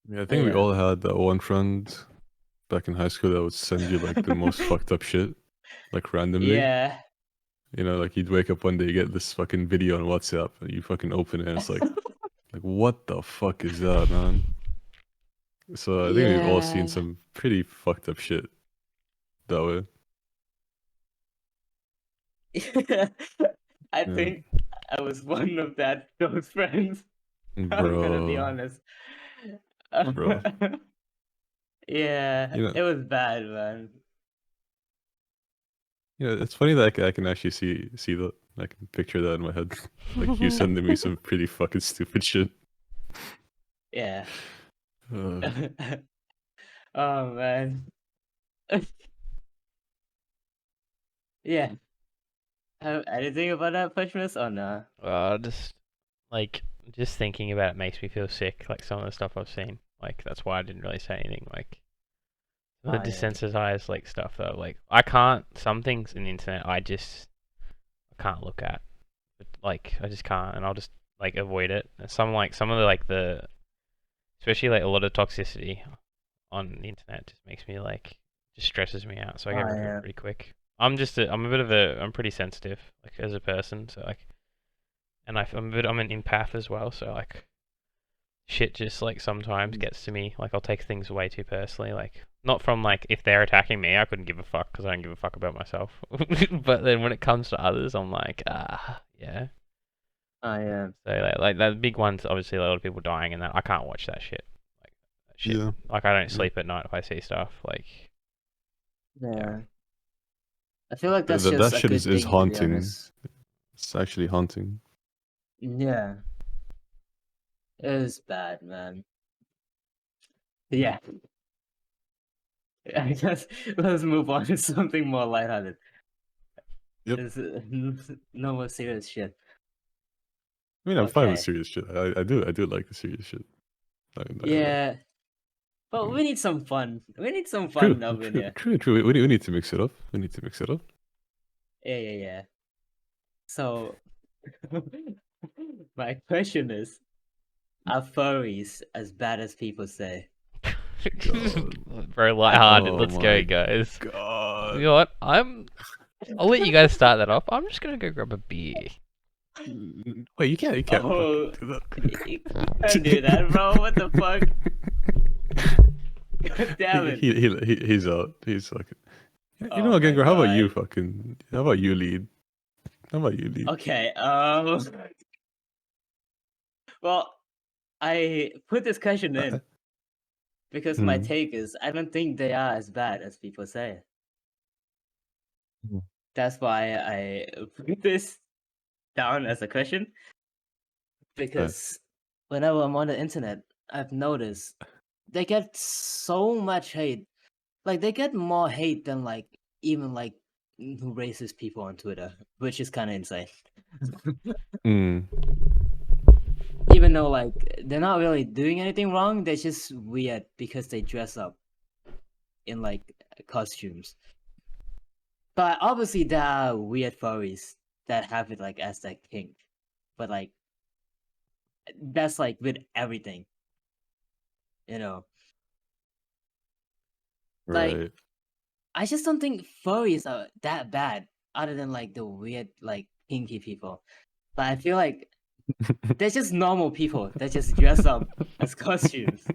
Yeah, I But think we yeah, all had that one friend back in high school that would send you like the most fucked up shit, like randomly. yeah, You know, like you'd wake up one day, you get this fucking video on WhatsApp, and you fucking open it, and it's like what the fuck is that, man? So I think we've all seen yeah. some pretty fucked up shit that way. I Yeah, think I was one of those friends. I'm gonna be bro, honest. bro. Yeah, You know, it was bad, man. it's funny that I can actually see that. I can picture that in my head. Like you sending me some pretty fucking stupid shit. Yeah. Uh, Oh man. Yeah. Have anything about that PurgeMist or no? Just thinking about it makes me feel sick. Like some of the stuff I've seen. Like that's why I didn't really say anything. Like the Oh yeah. desensitized like stuff though. Like I can't. Some things in the internet I can't look at. Like I just can't, and I'll just like avoid it. And some of the especially like a lot of toxicity on the internet just makes me like just stresses me out. So I get Oh rid of it yeah. pretty quick. I'm pretty sensitive like as a person. So like, and I'm an empath as well. So like, shit just like sometimes gets to me. Like I'll take things way too personally. Like not from like if they're attacking me, I couldn't give a fuck because I don't give a fuck about myself. But then when it comes to others, I'm like, yeah. Oh yeah. So like that big one's obviously a lot of people dying and that I can't watch that shit. Like that shit. yeah, Like I don't yeah. sleep at night if I see stuff. Like Yeah. I feel like that's That just a shit good is thing, to be haunting. honest. It's actually haunting. Yeah. It is bad, man. Yeah. I guess let's move on to something more lighthearted. Yep. It's no more serious shit. I mean, I'm fine with Okay. serious shit. I do like the serious shit. Not gonna lie. Yeah. But we need some fun. We need some True, fun up in true, here. true, true. We need to mix it up. We need to mix it up. Yeah. So my question is, are furries as bad as people say? God. very lighthearted. Oh Let's go, my guys. god. You know what? I'll let you guys start that off. I'm just gonna go grab a beer. Wait, you can't Oh, fucking do that. you can't do that, bro. What the fuck? God damn it. He's out. He's fucking. You know Oh what, my Gengorrr? How about you god. fucking? How about you lead? How about you lead? Okay, well, I put this question in because my Hmm. take is I don't think they are as bad as people say. That's why I put this down as a question. Because whenever I'm on the internet, I've noticed they get so much hate. Like they get more hate than like even like racist people on Twitter, which is kind of insane. Mm. Even though like they're not really doing anything wrong, they're just weird because they dress up in like costumes. But obviously there are weird furries that have it like as their kink. But like that's like with everything. You know. Like Right. I just don't think furries are that bad, other than like the weird like kinky people. But I feel like they're just normal people that just dress up as costumes.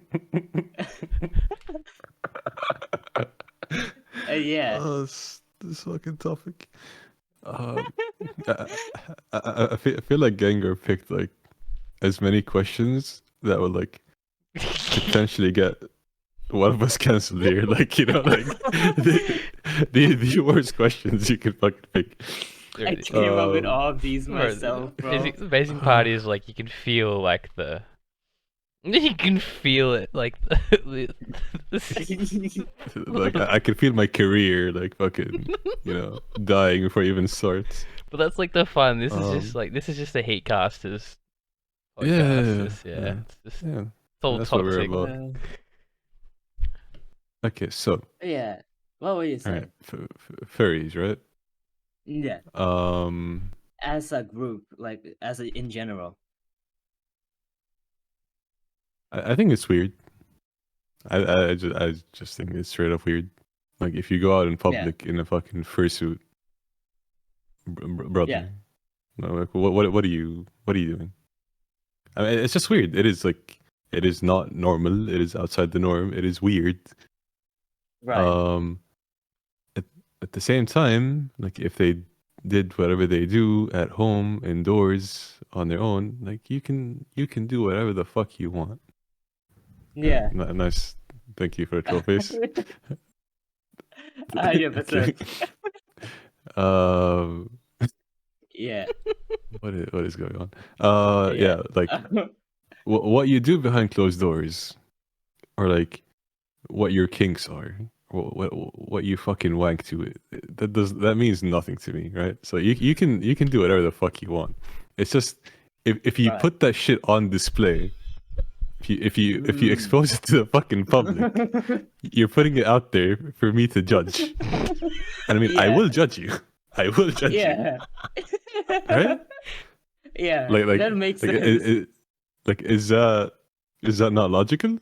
Yeah. Oh, this fucking topic. I, I feel like Gengorrr picked like as many questions that would like potentially get one of us cancelled here. Like, you know, like the worst questions you could fucking pick. I came up with all of these Bro, myself, bro. the amazing part is like you can feel like you can feel it like Like I can feel my career like fucking, you know, dying before it even starts. But that's like the fun. This is just like this is just the hate casters podcast. Yeah. It's just Yeah. it's all That's what we're toxic. about. Okay, so Yeah. What were you all saying? right, furries, right? Yeah. Um, As a group, like in general. I think it's weird. I just think it's straight up weird. Like if you go out in public in a fucking fursuit, brother. Yeah. No, like what are you doing? I mean, it's just weird. It is like it is not normal. It is outside the norm. It is weird. Right. At the same time, like if they did whatever they do at home, indoors, on their own, like you can do whatever the fuck you want. Yeah. Nice. Thank you for the troll face. 100%. Yeah. What is going on? Yeah, like what you do behind closed doors, or like what your kinks are, what you fucking wank to. That means nothing to me, right? So you can do whatever the fuck you want. It's just if you Right. put that shit on display, if you expose it to the fucking public, you're putting it out there for me to judge. And I mean, I will judge you. I will judge you. Right? Yeah. Like that makes sense. Is that not logical?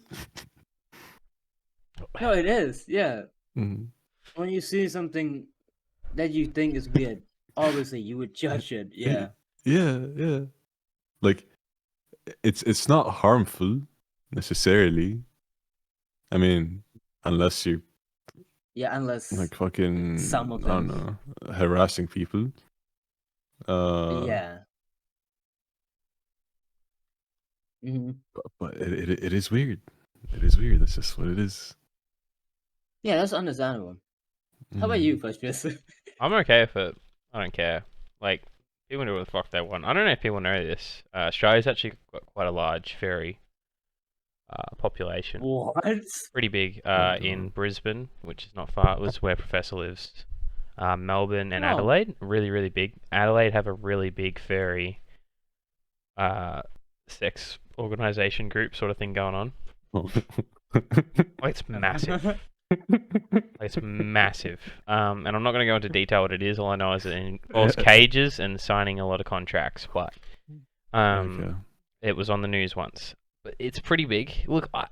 No, it is. Yeah. Mm. When you see something that you think is weird, obviously you would judge it. Yeah. Yeah. Like it's not harmful necessarily. I mean, unless you unless like fucking some of I don't them. know, harassing people. Yeah. Mm-hmm. But it is weird. It is weird. That's just what it is. Yeah, that's understandable. How about you, PurgeMist? I'm okay with it. I don't care. Like, people do what the fuck they want. I don't know if people know this. Australia's actually got quite a large furry population. What? Pretty big in Brisbane, which is not far. It was where Professor lives. Melbourne and Adelaide, really, really big. Adelaide have a really big furry sex organization group sort of thing going on. It's massive. It's massive. And I'm not going to go into detail what it is. All I know is it involves cages and signing a lot of contracts. But it was on the news once. But it's pretty big. Look, I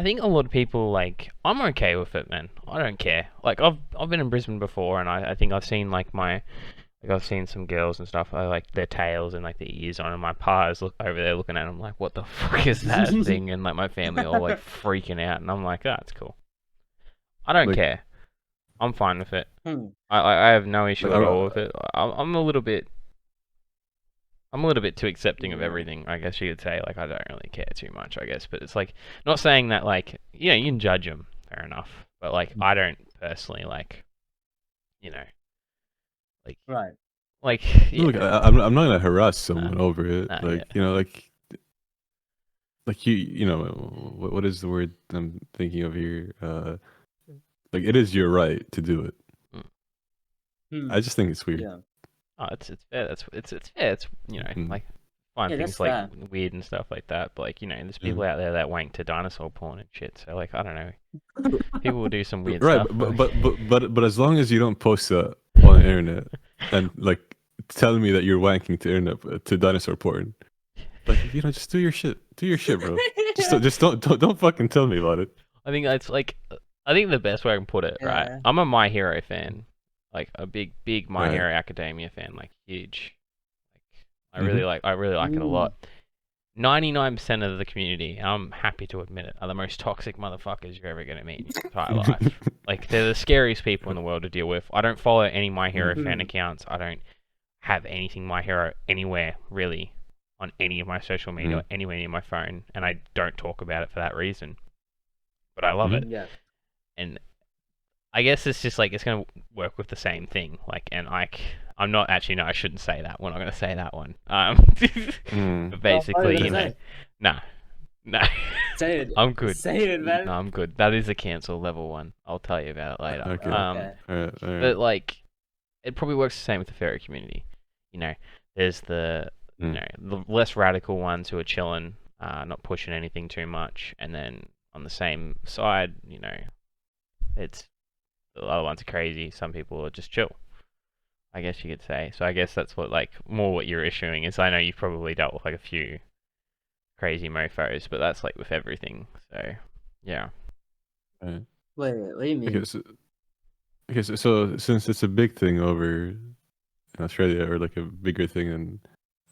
think a lot of people, like, I'm okay with it, man. I don't care. Like, I've been in Brisbane before, and I think I've seen, like, I've seen some girls and stuff, I like their tails and, like, their ears on, and my pa's look over there looking at them, like, what the fuck is that thing? And, like, my family all, like, freaking out, and I'm like, oh, it's cool. I don't care. I'm fine with it. I have no issue at all with it. I'm a little bit too accepting of everything, I guess you could say. Like, I don't really care too much, I guess. But it's like, not saying that, like, you know, you can judge them, fair enough. But, like, I don't personally, like, you know, Right. Yeah. Look, I'm not gonna harass someone over it. Nah, Like, you know, like you know, what is the word I'm thinking of here? Like it is your right to do it. Hmm. I just think it's weird. Yeah. Oh, it's fair. It's fair. It's like find Yeah, things that's like fair. weird and stuff like that. But like there's Yeah. people out there that wank to dinosaur porn and shit. So like I don't know. People will do some weird Right, stuff. but as long as you don't post that on the internet and like tell me that you're wanking to internet to dinosaur porn, like just do your shit. Do your shit, bro. Just don't fucking tell me about it. I think that's like I think the best way I can put it, right? Yeah. I'm a My Hero fan, like a big My Right. Hero Academia fan, like huge. Like Mhm. I really like it a lot. 99% of the community, I'm happy to admit it, are the most toxic motherfuckers you're ever gonna meet in your entire life. Like they're the scariest people in the world to deal with. I don't follow any My Hero fan accounts. I don't have anything My Hero anywhere really on any of my social media or anywhere near my phone, and I don't talk about it for that reason. But I love it, Yeah. and I guess it's just like it's gonna work with the same thing. Like, and like I'm not actually no, I shouldn't say that. We're not gonna say that one. But basically, you know, nah, nah. say it. I'm good. Say it, man. No, I'm good. That is a cancel level one. I'll tell you about it later. Okay. Okay. All right. But like, it probably works the same with the furry community. There's the the less radical ones who are chilling, not pushing anything too much, and then on the same side, it's the other ones are crazy. Some people are just chill, I guess you could say. So I guess that's what more what you're issuing is. I know you've probably dealt with like a few crazy mofos, but that's like with everything. So yeah. Right. Wait, what do you mean? So since it's a big thing over in Australia, or like a bigger thing, and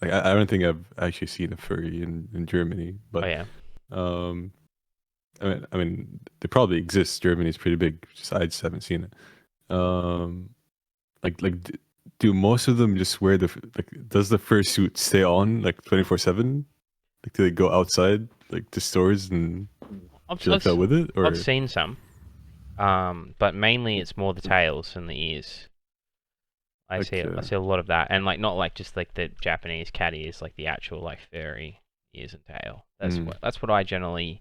like I don't think I've actually seen a furry in Germany, but Oh yeah. um, I mean they probably exist. Germany's pretty big. I just haven't seen it. Do most of them just wear does the fursuit stay on like 24/7? Like do they go outside like to stores and shit like that with it, or I've seen some, but mainly it's more the tails and the ears. I see a lot of that, and like not like just like the Japanese cat ears, like the actual like furry ears and tail. That's what I generally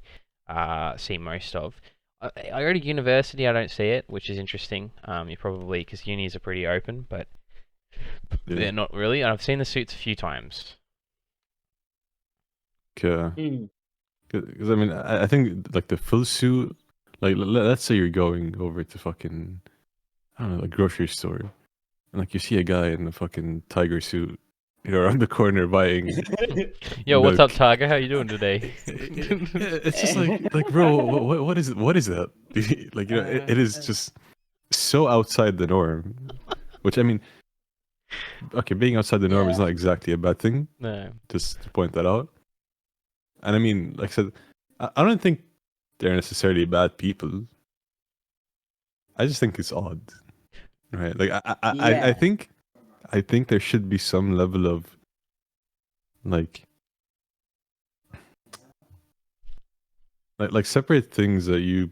see most of. I go to university, I don't see it, which is interesting. You probably because unis are pretty open, but they're not really. And I've seen the suits a few times. Okay. Because I mean, I think like the full suit, like let's say you're going over to fucking, I don't know, like grocery store, and like you see a guy in a fucking tiger suit, around the corner buying. Yo, what's milk. up, Tiger? How you doing today? It's just like bro, what is it? What is that? Like it is just so outside the norm. Which I mean, okay, being outside the norm is not exactly a bad thing. No. Just to point that out. And I mean, like I said, I don't think they're necessarily bad people. I just think it's odd, right? Like I think there should be some level of like separate things that you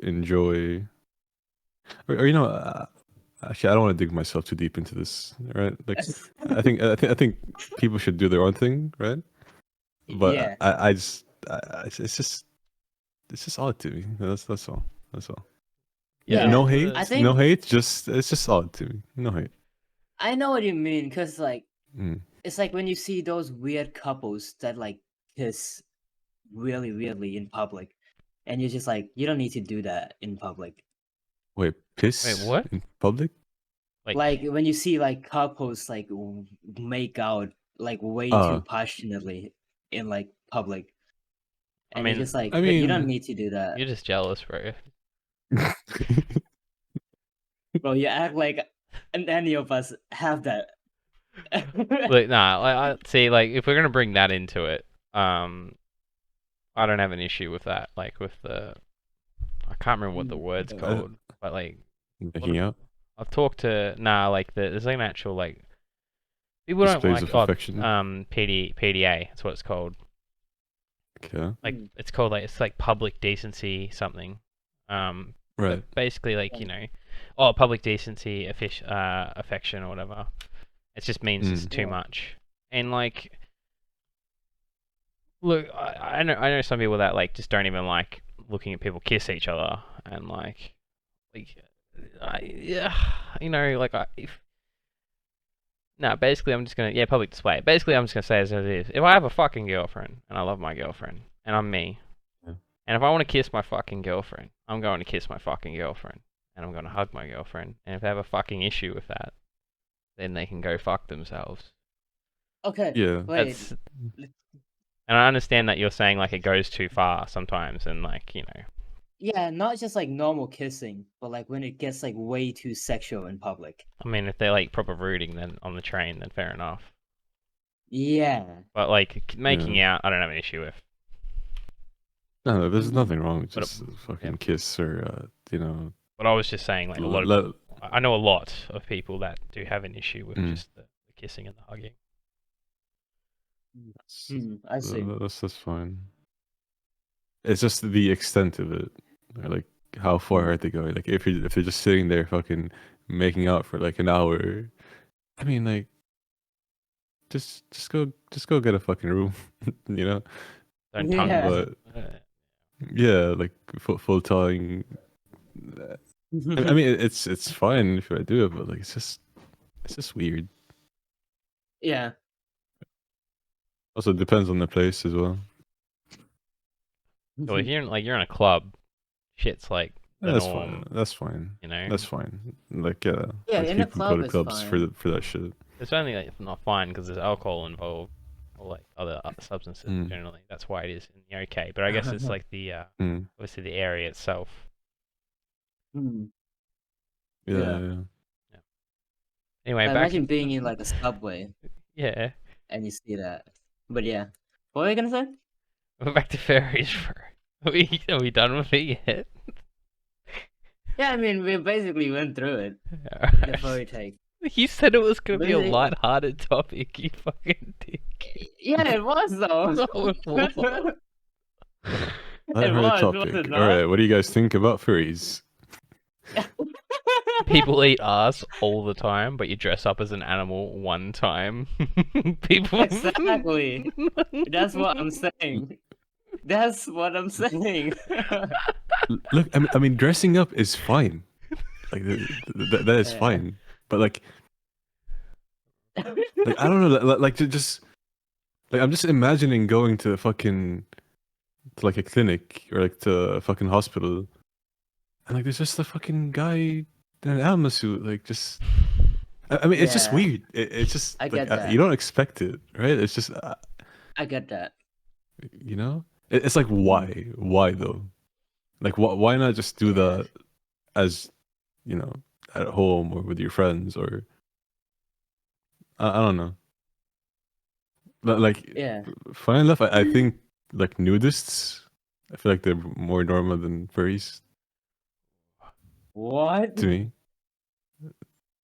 enjoy, or actually I don't want to dig myself too deep into this, right? Like I think people should do their own thing, right? But Yeah. it's just odd to me. That's all. That's all. Yeah, No hate. I think No hate. It's just odd to me. No hate. I know what you mean, because like Mm. it's like when you see those weird couples that like kiss really weirdly in public, and you're just like, you don't need to do that in public. Wait, piss Wait, what? in public? Like when you see like couples like make out like way too passionately in like public, I and mean, you're just like, I you don't mean, need to do that, you're just jealous, bro. bro. You act like any of us have that. Look, nah, I see. Like, if we're gonna bring that into it, I don't have an issue with that. Like with I can't remember what the word's called, but like making out. I've talked to like there's like an actual like people Displays don't of like affection. PDA. That's what it's called. Okay. Like it's called like public decency something. Right. But basically like public decency, affection, or whatever. It just means it's too much. And like, look, I know some people that like just don't even like looking at people kiss each other, and like, basically I'm just gonna public display. Basically I'm just gonna say as it is. If I have a fucking girlfriend and I love my girlfriend and I'm me, and if I want to kiss my fucking girlfriend, I'm going to kiss my fucking girlfriend, and I'm going to hug my girlfriend. And if they have a fucking issue with that, then they can go fuck themselves. Okay. Yeah. Wait. And I understand that you're saying like it goes too far sometimes, and like Yeah, not just like normal kissing, but like when it gets like way too sexual in public. I mean, if they're like proper rooting then on the train, then fair enough. Yeah. But like making out, I don't have an issue with. No, there's nothing wrong with just fucking kiss or But I was just saying, like I know a lot of people that do have an issue with just the kissing and the hugging. I see. That's fine. It's just the extent of it, or like how far are they going? Like if they're just sitting there fucking making out for like an hour, I mean like just go get a fucking room, you know? Don't tongue. But yeah, like full tongue. I mean it's fine if I do it, but like it's just weird. Yeah. Also, it depends on the place as well. So if you're in a club, shit's like That's norm, fine. That's fine. You know, that's fine. Like yeah, like in a people club go to clubs fine. for that shit. It's only like not fine because there's alcohol involved or like other substances generally. That's why it is in the okay. But I guess it's like the obviously the area itself. Yeah. Anyway, imagine being in like a subway. Yeah. And you see that. But yeah. What were you gonna say? We're back to furries. Are we done with it yet? Yeah, I mean, we basically went through it. Right. The furry take. You said it was gonna be a light-hearted topic, you fucking dick. Yeah, it was though. No, it was. Lighthearted topic. Alright, what do you guys think about furries? People eat ass all the time, but you dress up as an animal one time. People. Exactly. That's what I'm saying. That's what I'm saying. Look, I mean, dressing up is fine. Like that is fine. But like I don't know. Like just like I'm just imagining going to like a clinic or like to a fucking hospital, and like there's just a fucking guy in an animal suit, like just. I mean, it's just weird. It's just I get that. You don't expect it, right? It's just. I get that. You know, it's like why though? Like why not just do that as at home or with your friends or I don't know. Like funny enough, I think like nudists, I feel like they're more normal than furries. What? To me.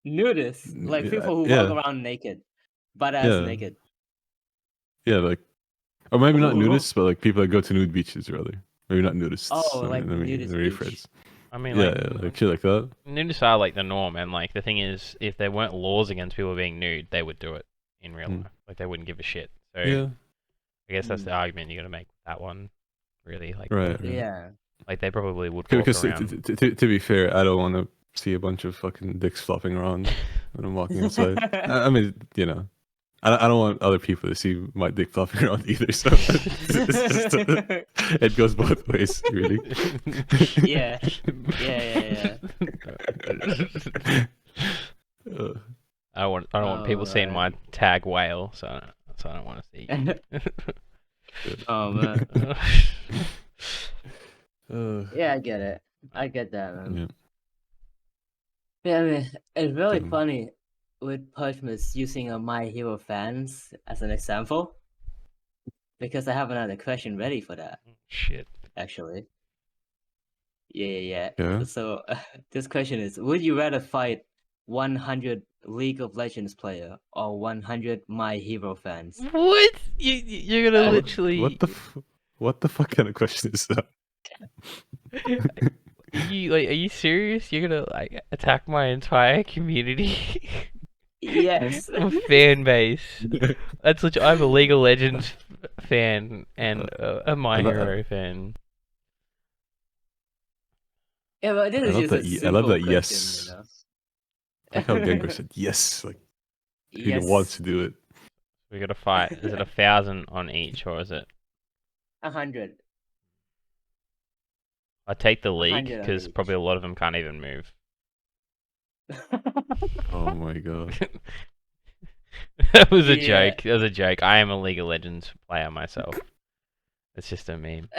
Nudists? Like people who walk around naked. Butt ass naked. Yeah, like or maybe not nudists, but like people that go to nude beaches rather. Maybe not nudists. Oh, like nudist beach. I mean, like shit like that. Nudists are like the norm, and like the thing is, if there weren't laws against people being nude, they would do it in real life. Like they wouldn't give a shit. So I guess that's the argument you got to make with that one. Really, like right. Yeah. Like they probably would. Because to be fair, I don't want to see a bunch of fucking dicks flopping around when I'm walking outside. I mean, I don't want other people to see my dick flopping around either. So it goes both ways, really. Yeah. I don't want people seeing my tag whale, so I don't want to see. Oh man. Yeah, I get it. I get that, man. Yeah, I mean, it's really funny with PurgeMist using My Hero fans as an example, because I have another question ready for that. Shit. Actually. Yeah. So this question is: would you rather fight 100 League of Legends player or 100 My Hero fans? What? You're gonna literally... What the fuck kind of question is that? Are you serious? You're gonna like attack my entire community? Yes. Fan base. That's legit. I'm a League of Legends fan and a My I, Hero fan. Yeah, but this I is love just a I love simple that question, you yes. know. I like how Gengorrr said yes. Like he wants Yes, to do it. We gotta fight. Is it 1,000 on each, or is it? 100. I take the league 100 on because probably each. a lot of them can't even move. Oh my god. That was a Yeah. joke. That was a joke. I am a League of Legends player myself. It's just a meme.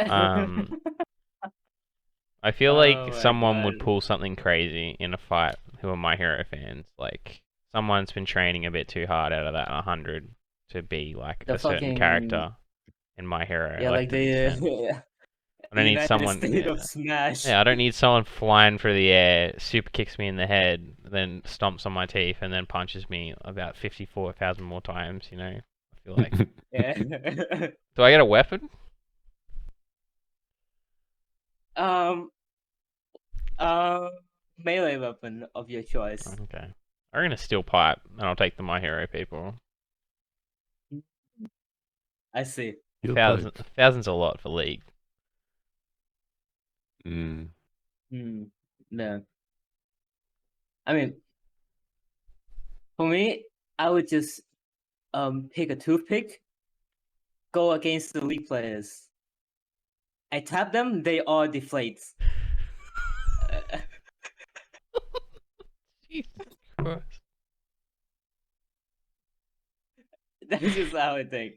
I feel Oh like my someone god. would pull something crazy in a fight who are My Hero fans. Like someone's been training a bit too hard out of that 100 to be like The a certain fucking, character in My Hero, yeah, like like to the extent. the I don't need United someone. States of Yeah, Smash. yeah, I don't need someone flying through the air, super kicks me in the head, then stomps on my teeth, and then punches me about 54,000 more times. You know, I feel like. Yeah. Do I get a weapon? um, um, melee weapon of your choice. Okay. I'm gonna steal pipe, and I'll take the My Hero people. I see. Steel pipe. Thousands a lot for League. Mm. Yeah. I mean, for me, I would just pick a toothpick, go against the league players. I tap them, they all deflate. Jesus Christ. That's just how I think.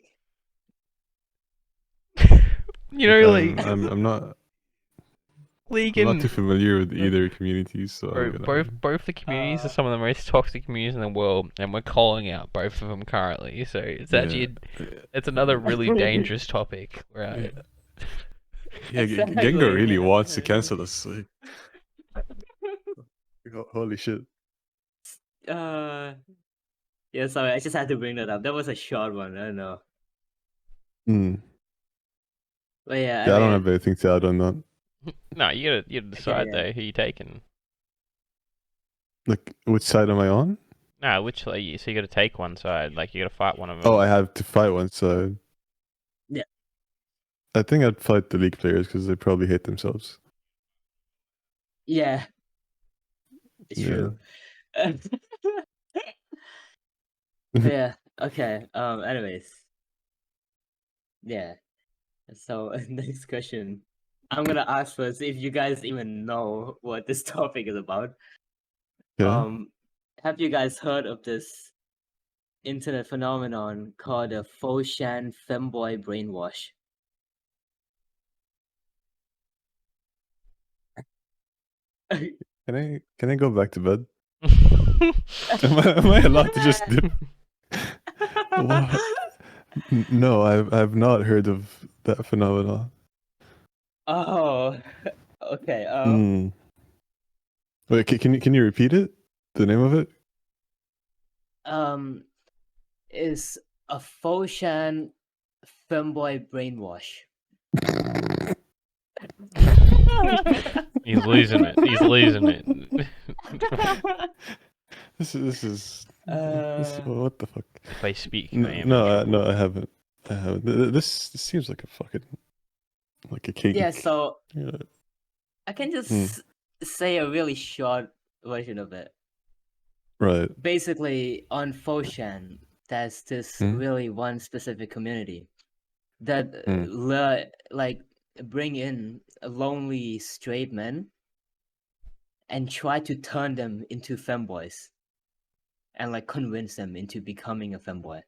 You know, like I'm not League I'm not too and familiar with either communities, so I'm bro, gonna. both the communities are some of the most toxic communities in the world, and we're calling out both of them currently. So it's Yeah. it's another really dangerous topic. Right? Yeah, Exactly. Gengorrr really wants to cancel us. Like, holy shit. Yeah, sorry, I just had to bring that up. That was a short one. I don't know. Mm. But yeah, Yeah, I don't mean, have anything to add on that. No, you gotta decide yeah. though who you taking. Like, which side am I on? No, which so you gotta take one side. Like you gotta fight one of them. Oh, I have to fight one side. Yeah. I think I'd fight the league players because they probably hate themselves. Yeah. It's true. Yeah. Okay. Anyways. Yeah. So next question. I'm gonna ask first if you guys even know what this topic is about. Yeah. Have you guys heard of this internet phenomenon called the faux shan femboy brainwash? Can I go back to bed? Am I allowed to just dip? What? No, I've not heard of that phenomenon. Oh, okay. Wait, can you repeat it? The name of it? Is a faux shan femboy brainwash. He's losing it. He's losing it. This is what the fuck? If I speak, I No, am in trouble. no, I haven't. I haven't. This seems like a fucking like a cake. Yeah, so Yeah. I can just say a really short version of it. Right. Basically, on Foshan, there's this really one specific community that like bring in lonely straight men and try to turn them into femboys and like convince them into becoming a femboy.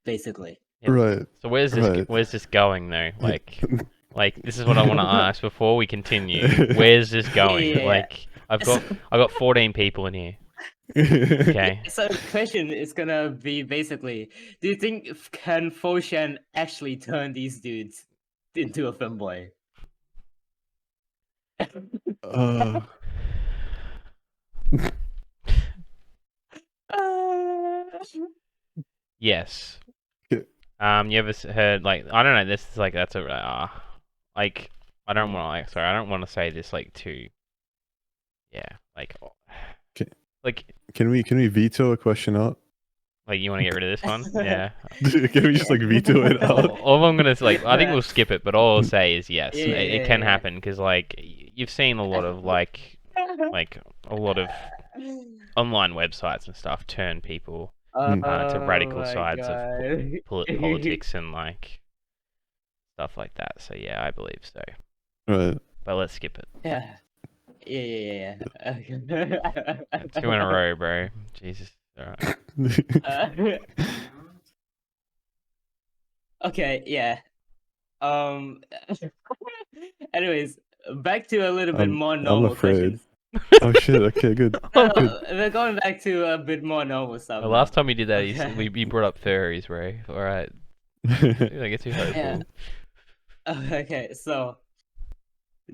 Basically. Yeah. Right. So where's this going though? Like this is what I want to ask before we continue. Where's this going? Yeah. Like I've got 14 people in here. Okay. So the question is gonna be basically, do you think can Foshan actually turn these dudes into a femboy? Yes. Yeah. You ever heard like I don't know. This is like that's a like I don't want to I don't want to say this like too. Yeah, like, Okay. like Can we veto a question out? Like, you want to get rid of this one? Yeah. Can we just like veto it out? All I'm gonna like, I think we'll skip it, but all I'll say is yes, Yeah, it can happen because like you've seen a lot of like a lot of online websites and stuff turn people Oh to radical my sides of god. politics and like stuff like that. So yeah, I believe so. Right. But let's skip it. Yeah. Yeah. Two in a row, bro. Jesus. All right. Okay, yeah. Anyways, back to a little bit more I'm normal afraid. questions. Oh shit. Okay, good. No, Good. we're going back to a bit more normal stuff The now. last time you did that, Okay. we brought up furries, bro. All right. I get too hopeful. Yeah. Okay, so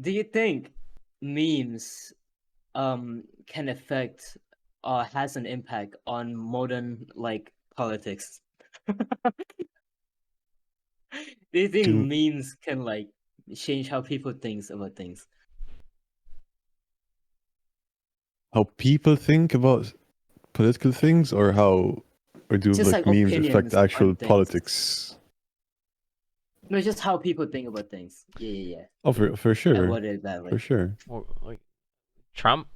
do you think memes can affect or has an impact on modern like politics? Do you think Can- memes can like change how people think about things? How people think about political things, or do Just like like memes affect opinions on actual things. politics? No, just how people think about things. Yeah. Oh, for I sure, worded it that for way. sure. Well, like Trump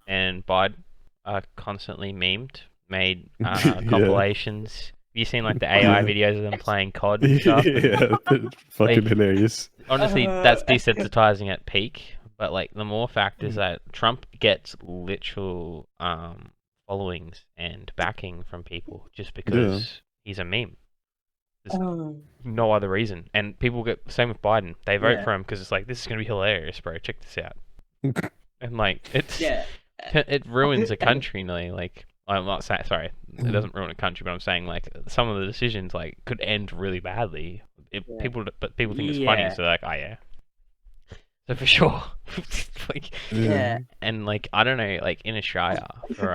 and Biden are constantly memed, made Yeah. compilations. Have you seen like the AI Yeah. videos of them playing COD and stuff? Yeah, fucking Like, hilarious. honestly, that's desensitizing at peak. But like the more fact is that Trump gets literal followings and backing from people just because he's a meme. There's no other reason. And people get same with Biden. They vote for him because it's like, this is gonna be hilarious, bro. Check this out. And like it ruins a country. Like, I'm not saying, sorry, it doesn't ruin a country, but I'm saying like some of the decisions like could end really badly. People think it's funny, so they're like, oh yeah. So for sure, like, and like I don't know, like in Australia for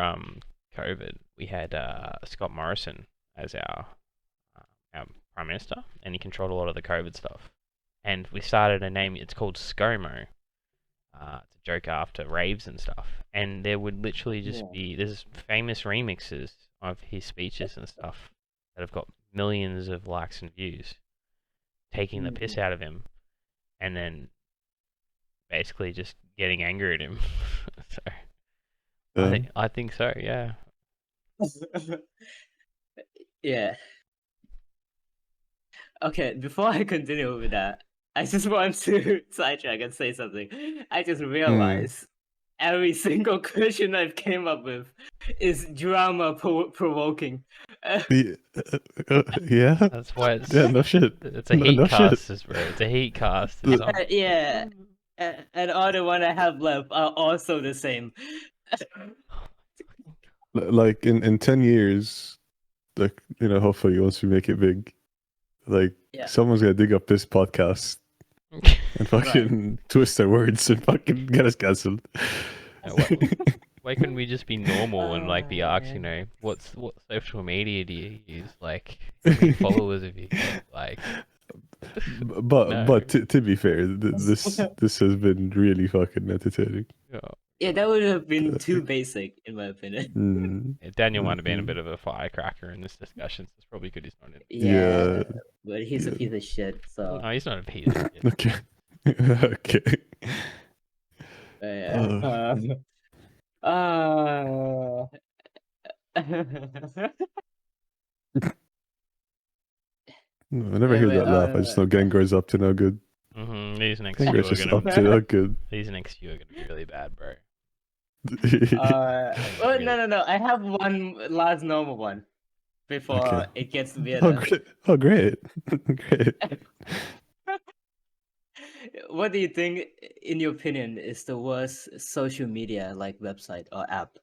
COVID, we had Scott Morrison as our prime minister, and he controlled a lot of the COVID stuff. And we started a name. It's called ScoMo. It's a joke after raves and stuff. And there would literally just be there's famous remixes of his speeches and stuff that have got millions of likes and views, taking the piss out of him, and then basically just getting angry at him. So I think so, yeah. Yeah. Okay, before I continue with that, I just want to sidetrack and say something. I just realized every single question I've came up with is drama provoking. Yeah. That's why it's no shit. It's a heat cast, bro. It's a heat cast. Yeah. And all the one I have left are also the same. Like in 10 years, like, hopefully once we make it big, like someone's gonna dig up this podcast and fucking twist their words and fucking get us cancelled. Why couldn't we just be normal and like be asked, what social media do you use? Like, how many followers have you got? Like, but to be fair, this has been really fucking entertaining. Yeah, that would have been too basic in my opinion. Daniel might have been a bit of a firecracker in this discussion, so it's probably good he's not in it. Yeah, but he's a piece of shit, so. No, he's not a piece of shit. Okay. Okay. I never hear that laugh. I just know Gengorr's up to no good. These next few Gengor's just up to no good. These next few are gonna be really bad, bro. No. I have one last normal one before it gets weirder. Oh, great. Great. What do you think, in your opinion, is the worst social media like website or app?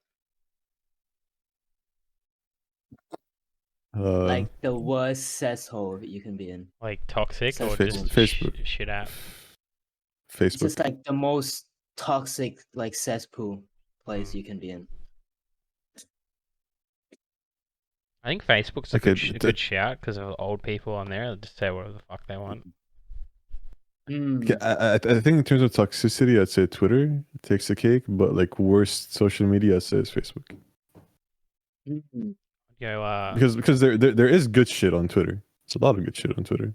Like the worst cesshole you can be in. Like toxic or just Facebook. Shit app? Facebook. Just like the most toxic, like cesspool place you can be in. I think Facebook's a good shout because of old people on there. They'll just say whatever the fuck they want. Mm. I think in terms of toxicity, I'd say Twitter takes the cake, but like worst social media, I'd say is Facebook. Mm. Go. Because there is good shit on Twitter. It's a lot of good shit on Twitter.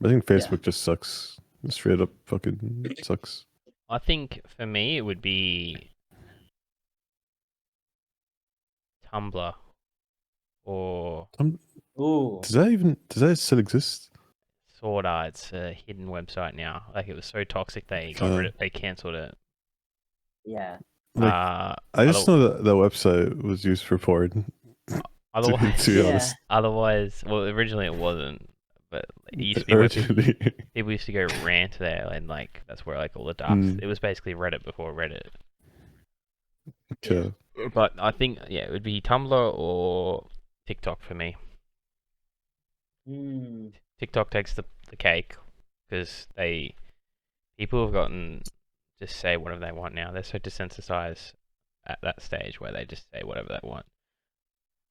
I think Facebook just sucks. Straight up fucking sucks. I think for me it would be Tumblr or Ooh. Does that still exist? Sorta. It's a hidden website now. Like, it was so toxic they got rid of, they cancelled it. Yeah. Like, I just know that website was used for porn. Otherwise, to be honest. Otherwise, well, originally it wasn't, but it used to be where people used to go rant there, and like that's where like all the dark. It was basically Reddit before Reddit. Okay. But I think it would be Tumblr or TikTok for me. TikTok takes the cake because people have gotten just say whatever they want now. They're so desensitized at that stage where they just say whatever they want.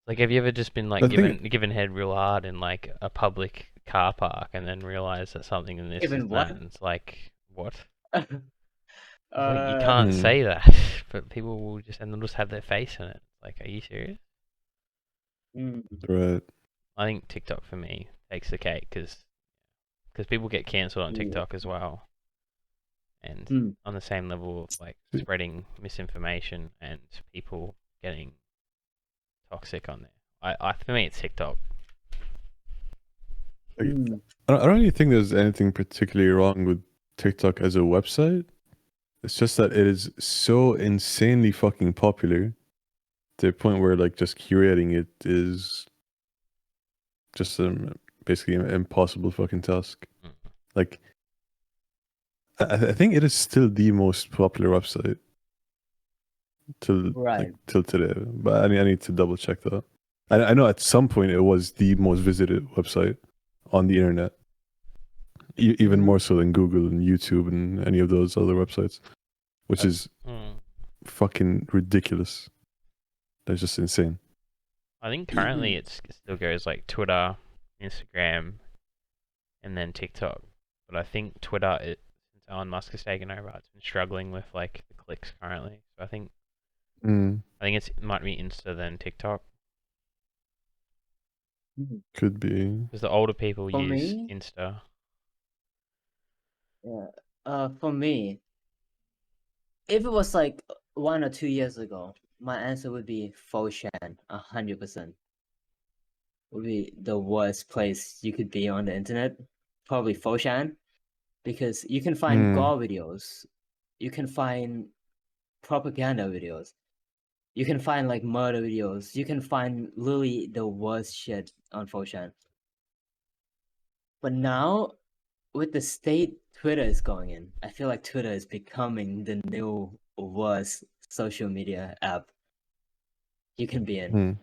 Like, have you ever just been like given head real hard in like a public car park and then realize that something in this is that, and it's like, what? Like, you can't say that, but people will just, and they'll just have their face in it. Like, are you serious? Right. I think TikTok for me takes the cake because people get cancelled on TikTok as well, and on the same level of like spreading misinformation and people getting toxic on there. For me, it's TikTok. I don't really think there's anything particularly wrong with TikTok as a website. It's just that it is so insanely fucking popular to the point where like just curating it is just basically an impossible fucking task. Like, I think it is still the most popular website till today, but I need to double check that. I know at some point it was the most visited website on the internet, even more so than Google and YouTube and any of those other websites, which is fucking ridiculous. That's just insane. I think currently it still goes like Twitter, Instagram, and then TikTok. But I think Twitter, since Elon Musk has taken over, it's been struggling with like the clicks currently. So I think it might be Insta then TikTok. Could be. Because the older people use Insta. Yeah. For me, if it was like 1 or 2 years ago, my answer would be Foshan, 100%. Would be the worst place you could be on the internet. Probably Foshan, because you can find gore videos, you can find propaganda videos, you can find like murder videos, you can find literally the worst shit on Foshan. But now, with the state Twitter is going in, I feel like Twitter is becoming the new worst social media app you can be in.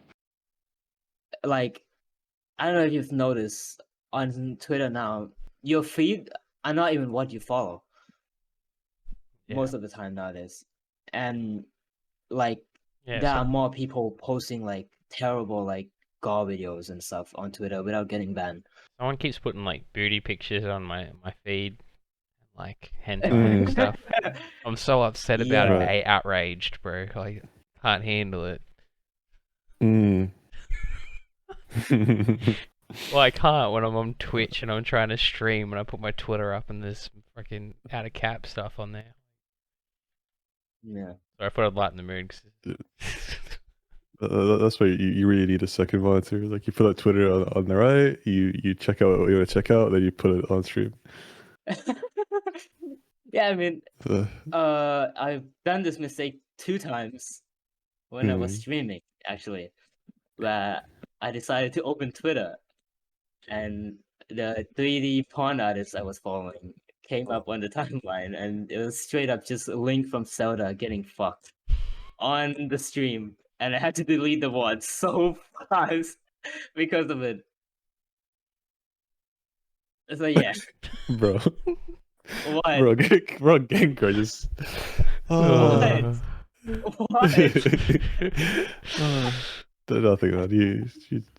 Like, I don't know if you've noticed on Twitter now, your feed are not even what you follow most of the time nowadays. And like, there are more people posting like terrible like gore videos and stuff on Twitter without getting banned. Someone keeps putting like booty pictures on my feed, like hentai and stuff. I'm so upset about it. Outraged, bro. I can't handle it. Well, I can't when I'm on Twitch and I'm trying to stream and I put my Twitter up and there's fucking out of cap stuff on there. Yeah. So I thought I'd lighten the mood. That's why you really need a second monitor. Like, you put out Twitter on the right, you check out what you want to check out, then you put it on stream. Yeah, I mean, I've done this mistake 2 times when I was streaming, actually, where I decided to open Twitter, and the 3D porn artist I was following came up on the timeline, and it was straight up just a link from Zelda getting fucked on the stream, and I had to delete the VOD so fast because of it. So yeah. Bro. What? Bro, Gengorrr just... What? Nothing, man. You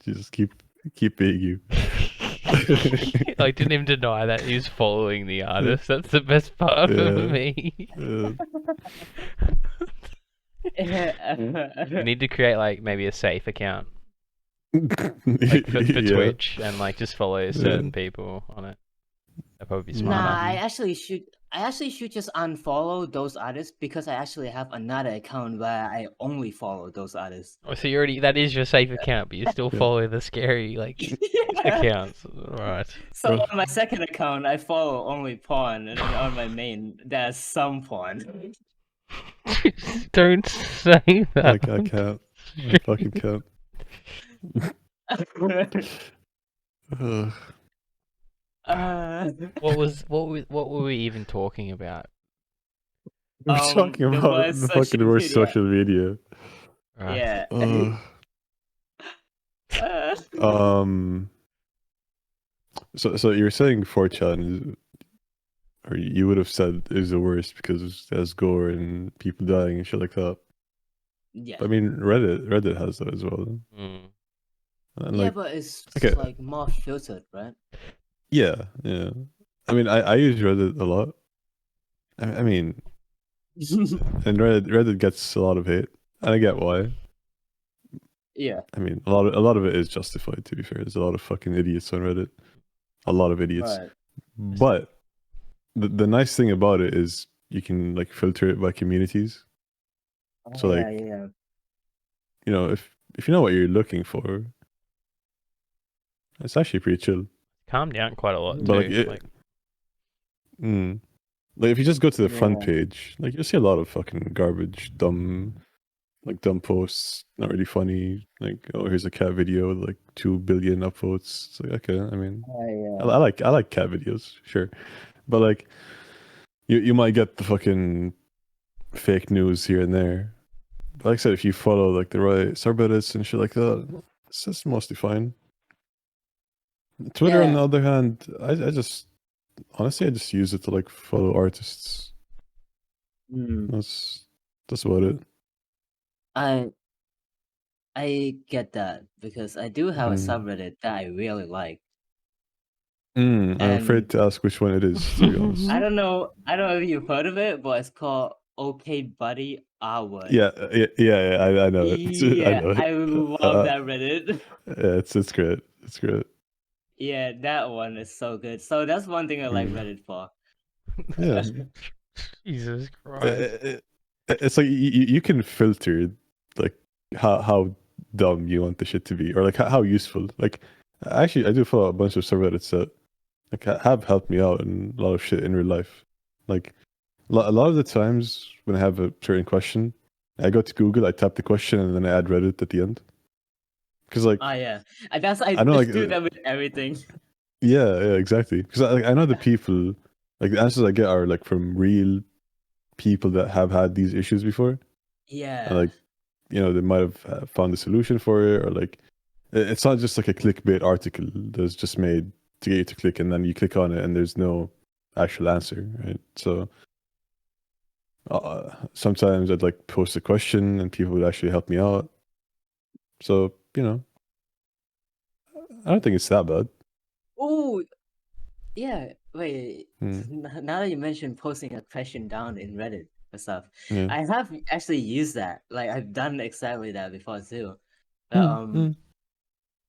just keep being you. I didn't even deny that he was following the artist. That's the best part for me. You need to create like maybe a safe account, like for Twitch, and like just follow certain people on it. That'd probably be smarter. Nah, I actually should just unfollow those artists because I actually have another account where I only follow those artists. Oh, so you already that is your safe account, but you still follow the scary accounts, right? So on my second account, I follow only porn, and then on my main, there's some porn. Don't say that. I can't. I fucking can't. What were we even talking about? We're talking about the fucking worst social media. Right. Yeah. So you were saying 4chan, or you would have said is the worst because there's gore and people dying and shit like that. Yeah. But I mean, Reddit has that as well. Mm. And Yeah, like, but it's okay. like more filtered, right? Yeah. I mean, I use Reddit a lot. I mean, and Reddit gets a lot of hate, and I get why. Yeah. I mean, a lot of it is justified. To be fair, there's a lot of fucking idiots on Reddit. A lot of idiots. Right. But the nice thing about it is you can like filter it by communities. So like, yeah. you know, if you know what you're looking for, it's actually pretty chill. Calm down quite a lot But too. like if you just go to the front page, like you'll see a lot of fucking garbage, dumb posts, not really funny. Like, oh, here's a cat video with like 2 billion upvotes. It's like, okay, I mean, I like cat videos, sure, but like you might get the fucking fake news here and there. But like I said, if you follow like the right subreddits and shit like that, it's mostly fine. Twitter, on the other hand, I just honestly I just use it to like follow artists. That's about it. I get that because I do have a subreddit that I really like. I'm afraid to ask which one it is, to be honest. I don't know if you've heard of it, but it's called OK Buddy R Word. Yeah, I know it. Yeah, I know it. I love that Reddit. Yeah, it's great. It's great. Yeah, that one is so good. So that's one thing I like Reddit for. Yeah. Jesus Christ. It's like you can filter like how dumb you want the shit to be, or like how useful. Like, actually, I do follow a bunch of subreddits that like have helped me out in a lot of shit in real life. Like, a lot of the times when I have a certain question, I go to Google, I tap the question, and then I add Reddit at the end. Because like, I know, like, do that with everything. Yeah, exactly. Because I know the people, like the answers I get are like from real people that have had these issues before. Yeah. And, like, you know, they might have found a solution for it, or like, it's not just like a clickbait article that's just made to get you to click, and then you click on it, and there's no actual answer, right? So sometimes I'd like post a question, and people would actually help me out. So, you know, I don't think it's that bad. Oh, yeah. Wait. Now that you mentioned posting a question down in Reddit and stuff, I have actually used that. Like, I've done exactly that before too. I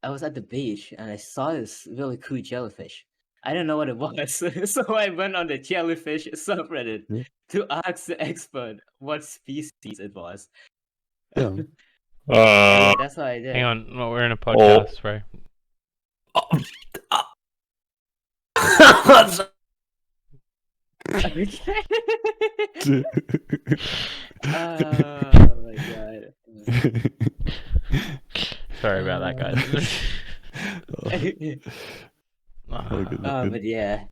was at the beach and I saw this really cool jellyfish. I didn't know what it was, so I went on the jellyfish subreddit to ask the expert what species it was. Yeah. Yeah, that's what I did. Hang on, we're in a podcast, bro. Oh my god. Sorry about that, guys. But yeah.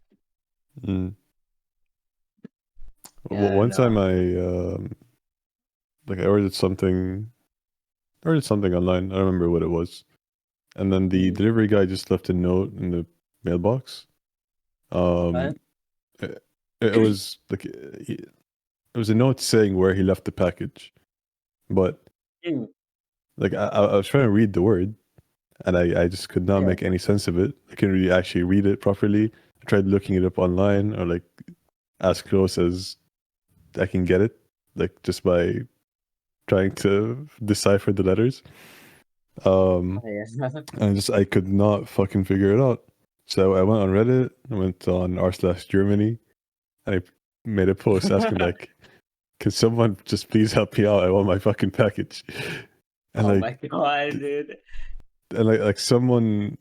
One time I ordered something online. I don't remember what it was. And then the delivery guy just left a note in the mailbox. It was like it was a note saying where he left the package, but like I was trying to read the word, and I just could not Yeah. make any sense of it. I couldn't really actually read it properly. I tried looking it up online, or like as close as I can get it, like just by trying to decipher the letters. Oh, yeah. And I could not fucking figure it out. So I went on Reddit, I went on r/Germany, and I made a post asking like, "Can someone just please help me out? I want my fucking package." And Oh like, my god, dude. and like someone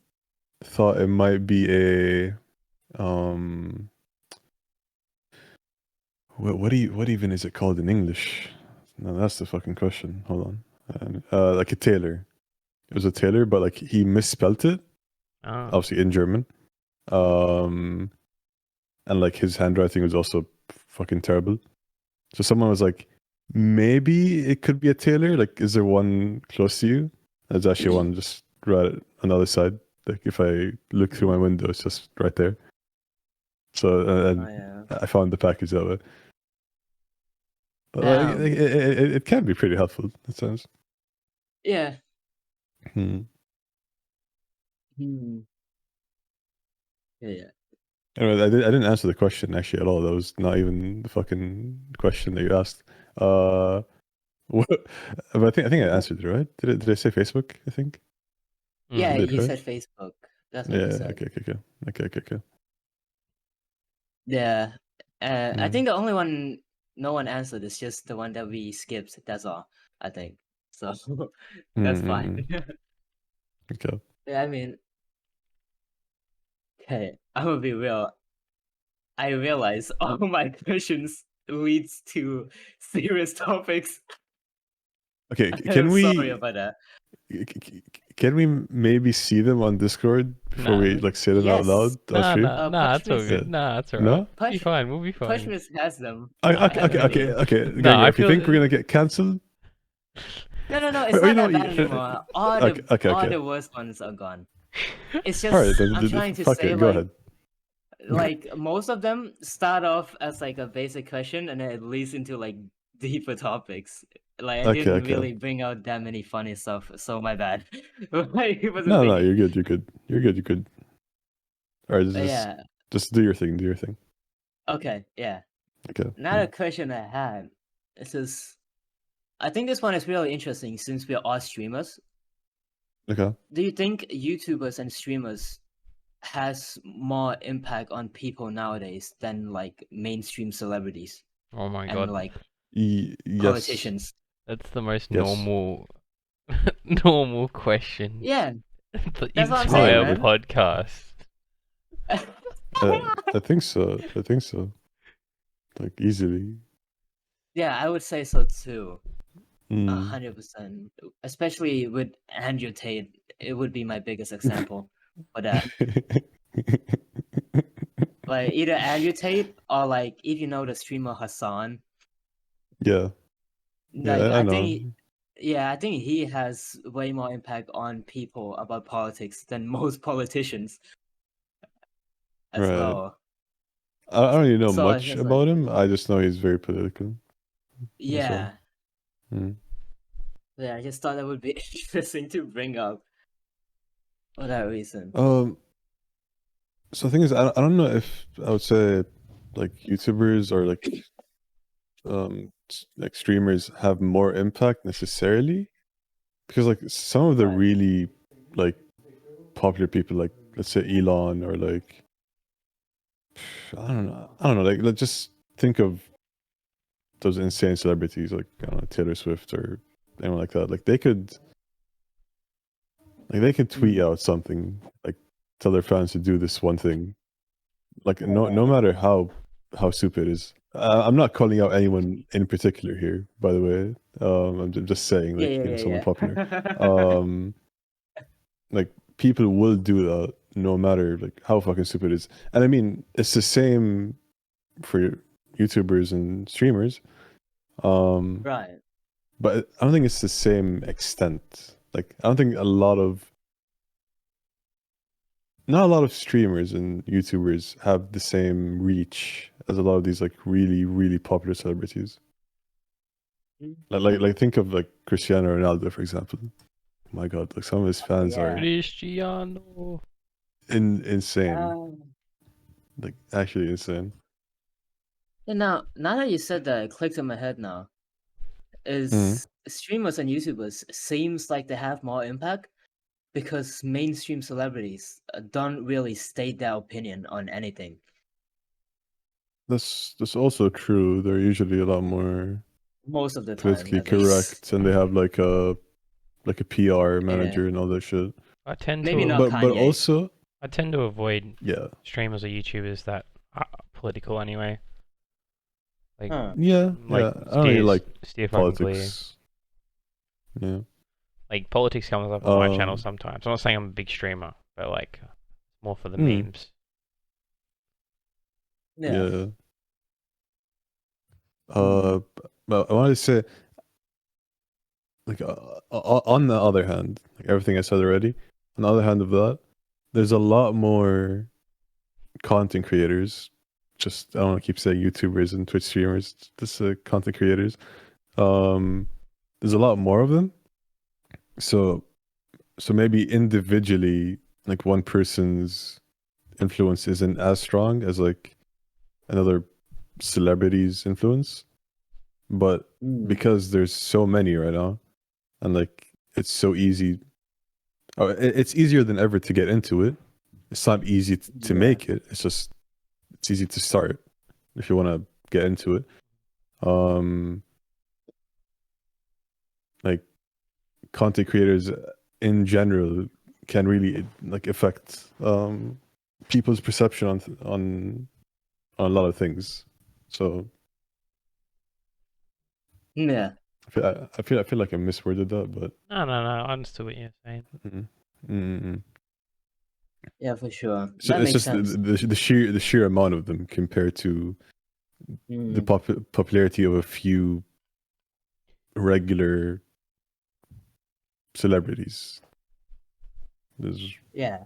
thought it might be a what even is it called in English? No, that's the fucking question. Hold on. Like a tailor. It was a tailor, but like he misspelt it, Oh. obviously in German. And like his handwriting was also fucking terrible. So someone was like, maybe it could be a tailor. Like, is there one close to you? There's actually one just right on the other side. Like, if I look through my window, it's just right there. So, and Oh, yeah. I found the package that way. But like, it can be pretty helpful, it sounds. Yeah. Hmm. Hmm. Yeah. Anyway, I didn't answer the question actually at all. That was not even the fucking question that you asked. What? But I think I answered it, right? Did I say Facebook? I think. Yeah, I did, you right? said Facebook. That's what Yeah. you said. Okay. Yeah. I Mm. think the only one no one answered is just the one that we skipped. That's all, I think. So that's fine. Okay. Yeah, I mean, okay, I'm gonna be real. I realize all my questions leads to serious topics. Okay. I'm sorry about that. Can we maybe see them on Discord before Nah, we like say them out Yes. loud on stream? nah, it's all PurgeMist, good. Nah, it's alright. No. Be fine. We'll be fine. PurgeMist has them. Okay. Have many. No, Gengorrr, I if you think feel. we're gonna get cancelled, No, it's or you not know, that bad anymore. All okay. the worst ones are gone. It's All right, just then I'm trying to fuck say it. Go ahead. like most of them start off as like a basic question and then it leads into like deeper topics. Like I didn't Okay. really bring out that many funny stuff, so my bad. Like, it wasn't No, thinking. you're good. You're good. All right, Yeah. just do your thing. Do your thing. Okay. Yeah. Okay. Another question I had. This is. I think this one is really interesting since we're all streamers. Okay. Do you think YouTubers and streamers has more impact on people nowadays than like mainstream celebrities Oh my and god, like Yes. politicians? that's the most Yes. normal, normal question. Yeah, The that's what I'm saying, entire man. podcast. I think so. Like easily. Yeah, I would say so too. Mm. 100%. Especially with Andrew Tate, it would be my biggest example for that. Like either Andrew Tate or like if you know the streamer Hassan. Yeah. Like I know. I think he has way more impact on people about politics than most politicians as Right. well. I don't really know So it's much just like, about him. I just know he's very political. That's all. yeah. Yeah, I just thought that would be interesting to bring up for that reason. So the thing is, I don't know if I would say like YouTubers or like streamers have more impact necessarily, because like some of the Right. really like popular people, like let's say Elon, or like I don't know, like let's just think of those insane celebrities like I don't know, Taylor Swift or anyone like that. Like they could tweet out something, like tell their fans to do this one thing, like no matter how stupid it is. I'm not calling out anyone in particular here, by the way. I'm just saying, like, you know, someone popular. Like people will do that no matter like how fucking stupid it is. And I mean, it's the same for YouTubers and streamers. Right. But I don't think it's the same extent. Like I don't think not a lot of streamers and YouTubers have the same reach as a lot of these like really popular celebrities. Like think of like Cristiano Ronaldo, for example. my god, like some of his fans yeah. are Cristiano. insane. Um, Like actually insane. and now that you said that, it clicked in my head now. Mhm. Is streamers and YouTubers seems like they have more impact because mainstream celebrities don't really state their opinion on anything. That's also true. They're usually a lot more Most of the time, politically at least. correct, and they have like a PR Yeah. manager and all that shit. I tend Maybe to not But Kanye. also, I tend to avoid yeah, streamers or YouTubers that are political anyway. Like Huh. yeah. I don't really like steer fucking clear. politics. Yeah. Like politics comes up on my channel sometimes. I'm not saying I'm a big streamer, but like more for the memes. Yeah. Yeah. But I wanted to say, like, on the other hand, like everything I said already, on the other hand of that, there's a lot more content creators. Just I don't want to keep saying YouTubers and Twitch streamers, just content creators. There's a lot more of them. So maybe individually, like one person's influence isn't as strong as like another celebrity's influence. But because there's so many right now, and like it's so easy, it's easier than ever to get into it. It's not easy to make it. It's easy to start if you want to get into it. Like content creators in general can really like affect people's perception on a lot of things. So Yeah. I feel like I misworded that, but No, I understood what you're saying. Yeah, for sure. So that it's makes just sense. the sheer amount of them compared to the popularity of a few regular celebrities. Yeah.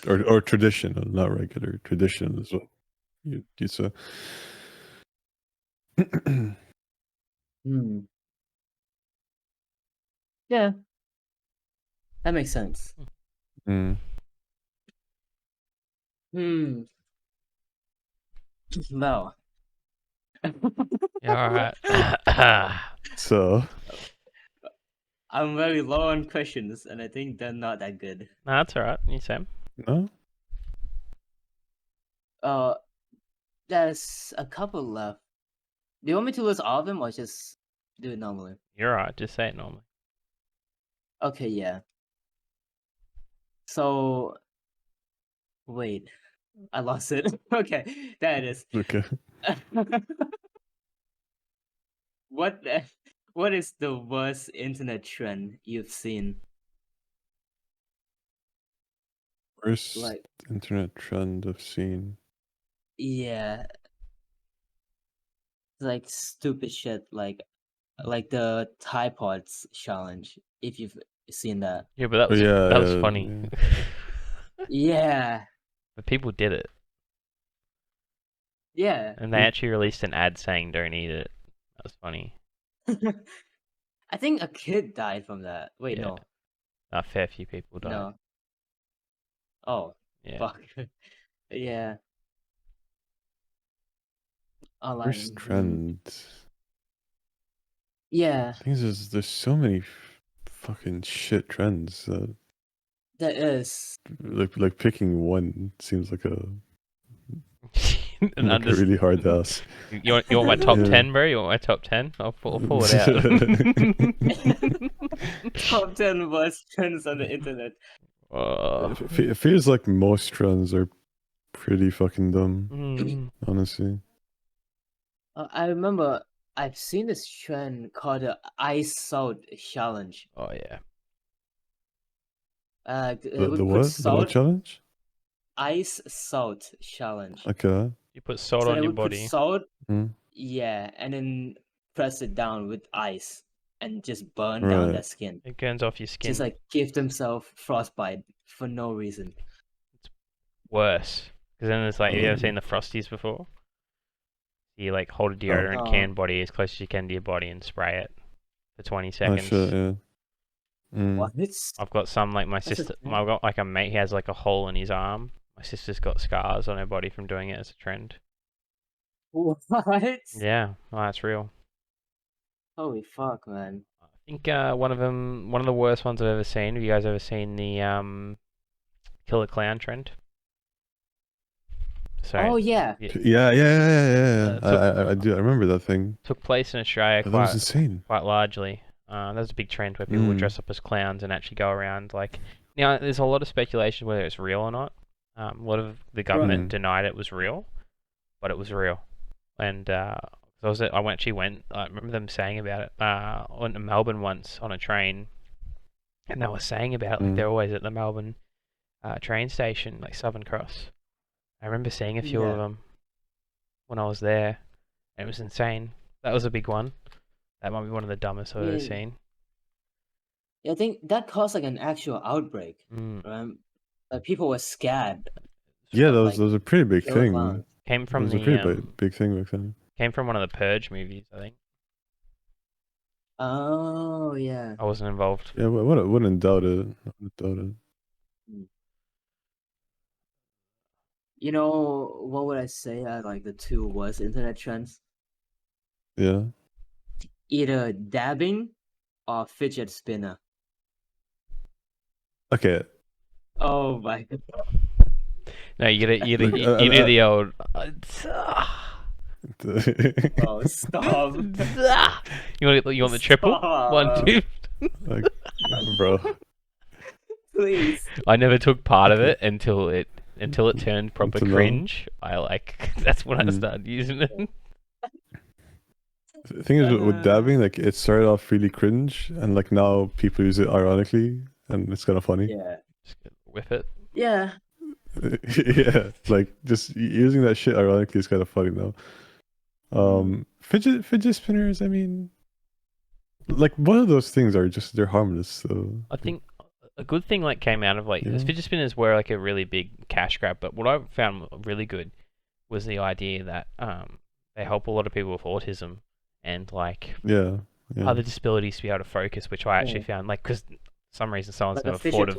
Or traditional, not regular, traditional is what you say. Yeah. That makes sense. Well. Yeah, alright. So I'm very low on questions, and I think they're not that good. No, that's alright. You Sam? No? There's a couple left. Do you want me to list all of them, or just do it normally? You're alright. Just say it normally. Okay, yeah. So, wait, I lost it. Okay, there it is. Okay. What is the worst internet trend you've seen? Worst Like, internet trend I've seen. yeah, like stupid shit, like the Tide Pods challenge. If you've seen that. Yeah, but that was funny. Yeah. But people did it. Yeah. And they actually released an ad saying don't eat it. That was funny. I think a kid died from that. Wait, Yeah. no. A fair few people died. No. Oh, Yeah. fuck. Yeah. Online. Worst trend. Yeah. I think there's so many fucking shit trends that That is. like picking one seems like a And a really hard task. You want my top 10, bro? You want my top 10? I'll pull it out. Top 10 worst trends on the internet. It feels like most trends are pretty fucking dumb, honestly. I remember I've seen this trend called the ice salt challenge. Oh yeah. The what? The what challenge? Ice salt challenge. Okay. You put salt on your body. Put salt, yeah, and then press it down with ice and just burn down their skin. It burns off your skin. Just like give themselves frostbite for no reason. It's worse. Because then there's like, have you ever seen the Frosties before? You like hold a deodorant can body as close as you can to your body and spray it for 20 seconds. Oh, shit, yeah. What? I've got some like my That's a sister. thing? I've got like a mate. He has like a hole in his arm. My sister's got scars on her body from doing it as a trend. What? Yeah, well, that's real. Holy fuck, man. I think one of the worst ones I've ever seen. Have you guys ever seen the killer clown trend? So Oh yeah. Yeah. took I do. I remember that thing. took place in Australia That was insane. quite largely. That was a big trend where people would dress up as clowns and actually go around like. Now, there's a lot of speculation whether it's real or not. A lot of the government denied it was real, but it was real. And I remember them saying about it on Melbourne once on a train, and they were saying about it like they're always at the Melbourne train station, like Southern Cross. I remember seeing a few of them when I was there, and it was insane. That was a big one. That might be one of the dumbest I've ever seen. Yeah, I think that caused like an actual outbreak. Right? Like people were scared. Yeah, that was a pretty big thing. Came from it was a pretty big thing back then. Came from one of the Purge movies, I think. Oh yeah. I wasn't involved. Yeah, wouldn't doubt it. You know, what would I say are like the two worst internet trends? Yeah. Either dabbing or fidget spinner. Okay. Oh my god. No, you do the old. Oh, stop. You want the triple? Stop. 1, 2. Like, bro. Please. I never took part of it until it turned proper cringe. That's when I started using it. The thing is with dabbing, like it started off really cringe, and like now people use it ironically, and it's kind of funny. Yeah. Just whip it. Yeah. Yeah, like just using that shit ironically is kind of funny now. Fidget spinners. I mean, like one of those things are just they're harmless. So I think a good thing like came out of like the fidget spinners were like a really big cash grab, but what I found really good was the idea that they help a lot of people with autism and like other disabilities to be able to focus, which I actually found like because for some reason someone's like never thought of.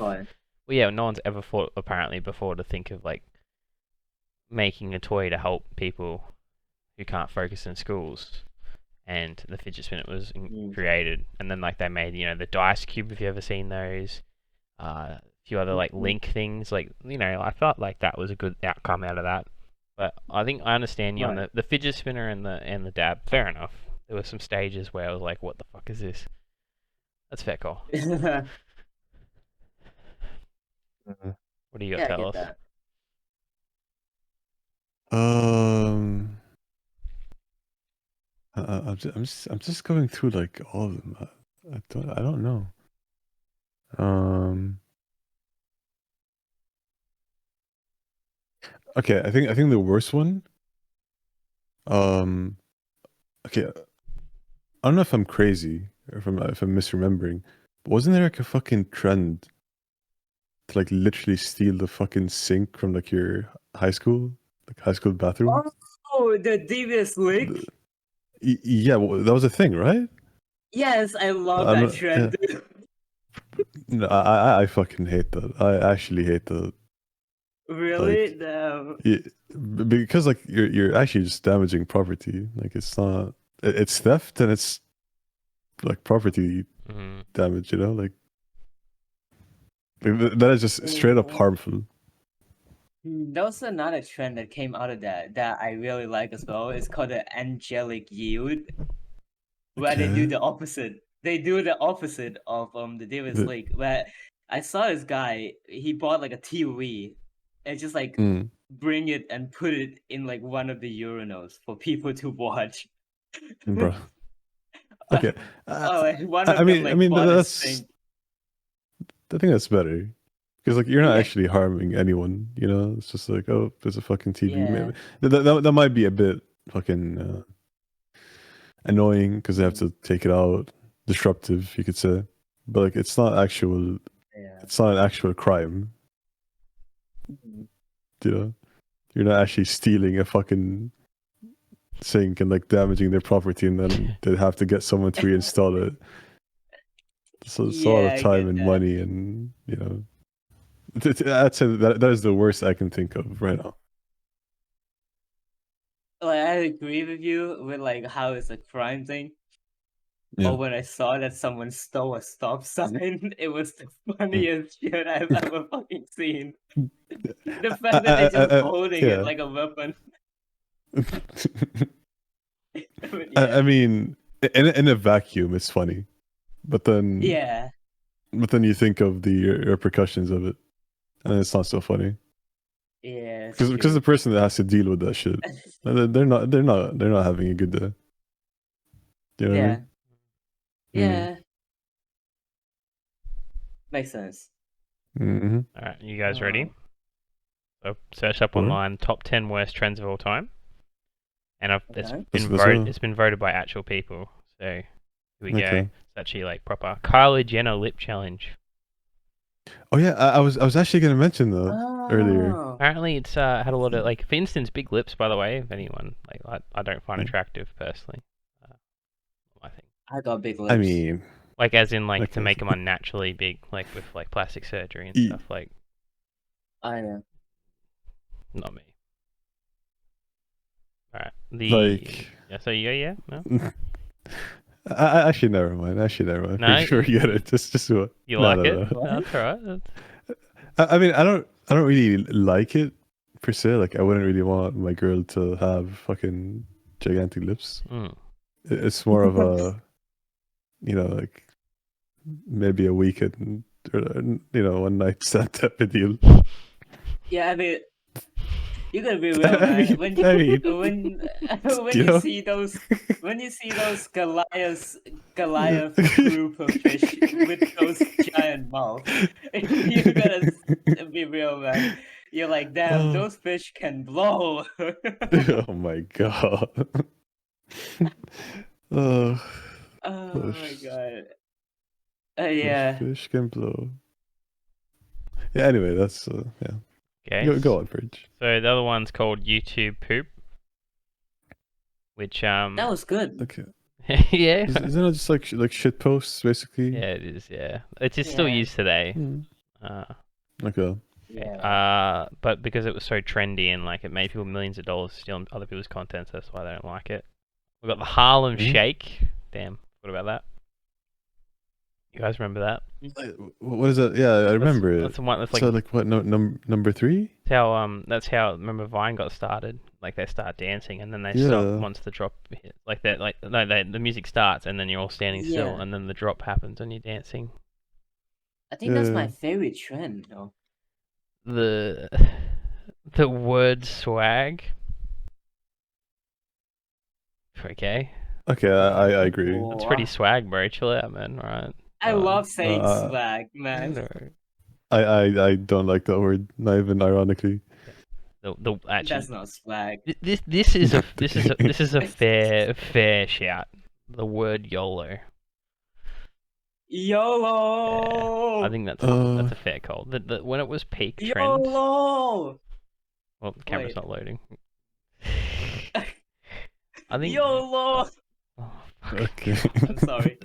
Well, yeah, no one's ever thought apparently before to think of like making a toy to help people who can't focus in schools. And the fidget spinner was created, and then like they made the dice cube. If you ever seen those, a few other like link things, like I felt like that was a good outcome out of that. But I think I understand you on the fidget spinner and the dab. Fair enough. There were some stages where I was like, "What the fuck is this?" That's fair call. What do you got to tell us? That. I'm just going through like all of them. I don't know. Okay, I think the worst one. Okay, I don't know if I'm crazy or if I'm misremembering, but wasn't there like a fucking trend to like literally steal the fucking sink from like your high school bathroom? Oh, the devious lick. Yeah, well, that was a thing, right? Yes, I love that trend. Yeah. No, I fucking hate that. I actually hate that. Really? Like, No. Because like you're actually just damaging property. Like it's not. It's theft and it's like property damage. Like that is just straight up harmful. There was another trend that came out of that I really like as well. It's called the angelic yield, where they do the opposite. They do the opposite of the Davis Lake. Where I saw this guy, he bought like a TV and just like bring it and put it in like one of the urinals for people to watch. Bro. Okay. I mean, that's. I think that's better. Because like you're not actually harming anyone, It's just like, oh, there's a fucking TV. Yeah. That might be a bit fucking annoying because they have to take it out, disruptive, you could say. But like, it's not actual. Yeah. It's not an actual crime. You're not actually stealing a fucking sink and like damaging their property, and then they have to get someone to reinstall it. it's a lot Yeah, of I time get and that. money, and that is the worst I can think of right now. Like, I agree with you with like how it's a crime thing. Yeah. Or when I saw that someone stole a stop sign, it was the funniest shit I've ever fucking seen. The fact that they're just holding it yeah. like a weapon. But I yeah. mean, in a vacuum, it's funny, but then Yeah. you think of the repercussions of it, and it's not so funny Yeah, it's because the true. person that has to deal with that shit, they're not having a good day. Do you know what I Yeah. mean? Yeah. Makes sense. Mm-hmm. Alright, you guys ready? So search up Sure. online top 10 worst trends of all time, and Okay. Let's go. it's been voted by actual people. So here we go. Okay. It's actually like proper Kylie Jenner lip challenge. Oh yeah, I was actually gonna mention that earlier. Oh. Apparently, it's had a lot of like, for instance, big lips. By the way, if anyone like, I don't find Yeah. attractive personally. I think I got big I lips. mean, like as in like to okay. make them unnaturally big, like with like plastic surgery and E- stuff. Like, I know. not me. All right, Like, yeah. So yeah, no, actually, never mind. no, Forget it. Just what? you No, like no, it? no. No, that's all right. I mean, I don't really like it per se. Like, I wouldn't really want my girl to have fucking gigantic lips. It's more of a, like maybe a weekend or one night stand type of deal. Yeah, I mean, you gotta be real, man. I mean, When you you know. see those Goliath group of fish with those giant mouths, you gotta be real, man. You're like, damn, Oh, those fish can blow. oh my god. Oh, Oh my those, god. those Yeah. fish can blow. Yeah. Anyway, that's yeah. Okay. Go on, Purge. So the other one's called YouTube poop, which That was good. Okay. yeah. Isn't it just like shit posts basically? Yeah, it is. Yeah, it's just still Yeah. used today. Hmm. Uh, Okay. Yeah. but because it was so trendy and like it made people millions of dollars stealing other people's content, so that's why they don't like it. We've got the Harlem Mhm. Shake. Damn, what about that? You guys remember that? What is that? Yeah, I remember it. That's the one. That's like So like what? No, number 3? that's how remember Vine got started. Like they start dancing and then they Yeah. stop once the drop hit. Like that. Like no, the music starts and then you're all standing still Yeah. and then the drop happens and you're dancing. I think that's my Yeah. favorite trend, though. The the word swag. Okay. Okay, I agree. That's pretty swag, bro. Chill out, man. Right. I love saying uh, swag, man. No. I don't like that word, not even ironically. The actually That's not swag. this is a fair shout. The word YOLO. YOLO! I think that's a fair call. When it was peak trend. YOLO! Well, the camera's Wait. not loading. I think. YOLO! Oh, Okay. I'm sorry.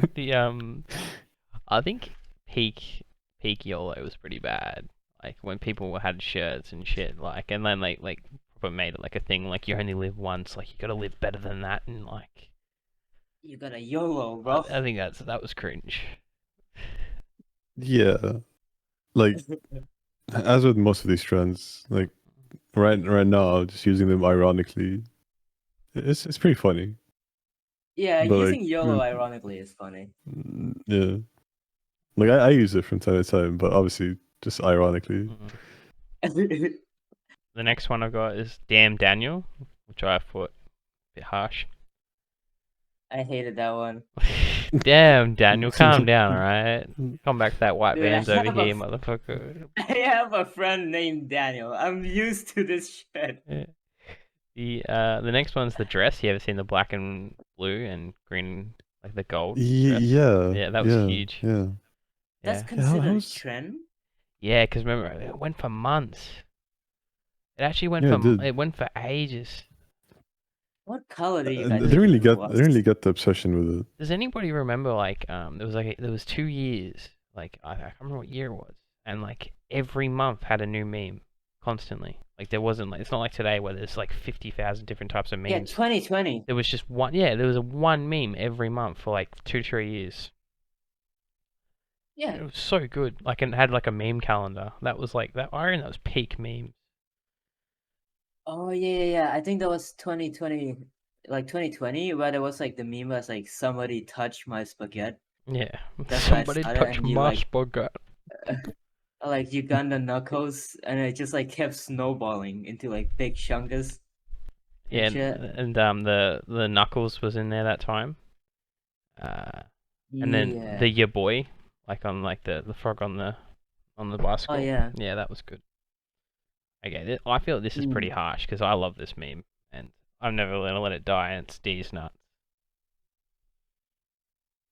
I think peak YOLO was pretty bad. Like when people had shirts and shit, like, and then like probably made it like a thing. Like you only live once. Like you gotta live better than that, and like. You got a YOLO, bro. I think that was cringe. Yeah. Like as with most of these trends, like right now, just using them ironically, it's pretty funny. Yeah, But using like, YOLO ironically is funny. yeah, like I use it from time to time, but obviously just ironically. The next one I've got is Damn Daniel, which I thought a bit harsh. I hated that one. Damn Daniel, calm down, alright? Come back to that white Dude, band's over here, motherfucker. I have a friend named Daniel. I'm used to this shit. Yeah. The next one's the dress. You ever seen the black and blue and green, like the gold dress? Yeah. Yeah, that was huge. Yeah. That's Yeah. considered a trend? Yeah, because remember, it went for months. It actually went Yeah, it did. it went for ages. What color do I you guys didn't really think it get, I was? didn't really get the obsession with it. Does anybody remember there was 2 years, like I can't remember what year it was, and like every month had a new meme constantly. Like there wasn't like, it's not like today where there's like 50,000 different types of Yeah, memes. 2020. There was just one. Yeah, there was a one meme every month for like 2-3 years. Yeah. It was so good. Like, and it had like a meme calendar. That was like that. I reckon that was peak memes. Oh yeah. I think that was 2020, like 2020, where there was like the meme was like somebody touched my spaghetti. Yeah. That's where I Somebody started, touch and you my like spaghetti. like you gun the knuckles, and it just like kept snowballing into like big chungus. Yeah, shit. and the Knuckles was in there that time. And then the your boy, like on like the frog on the bicycle. Oh yeah. Yeah, that was good. Okay, I feel this is pretty harsh because I love this meme and I'm never gonna let it die. And it's D's nuts.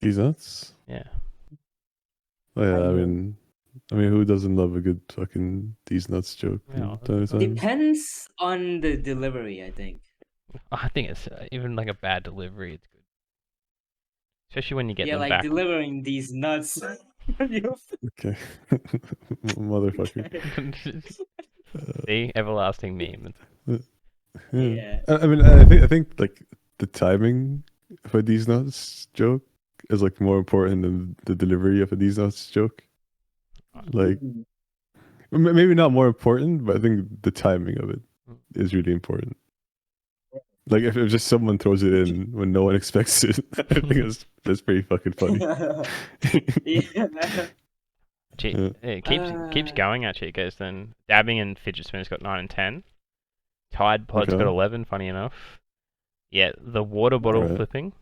These nuts? Yeah. Oh yeah, I mean, who doesn't love a good fucking these nuts joke? Yeah, Time to time? Depends on the delivery, I think. I think it's even like a bad delivery. It's good, especially when you get them like back. delivering these nuts. Okay, motherfucker. See, everlasting meme. Yeah. I mean, I think like the timing for these nuts joke is like more important than the delivery of a these nuts joke. Like, maybe not more important, but I think the timing of it is really important. Like if just someone throws it in when no one expects it, I think that's pretty fucking funny. Yeah. It keeps going actually. It goes then dabbing and fidget spinners got 9 and 10. Tide Pod's got 11. Funny enough. Yeah, the water bottle flipping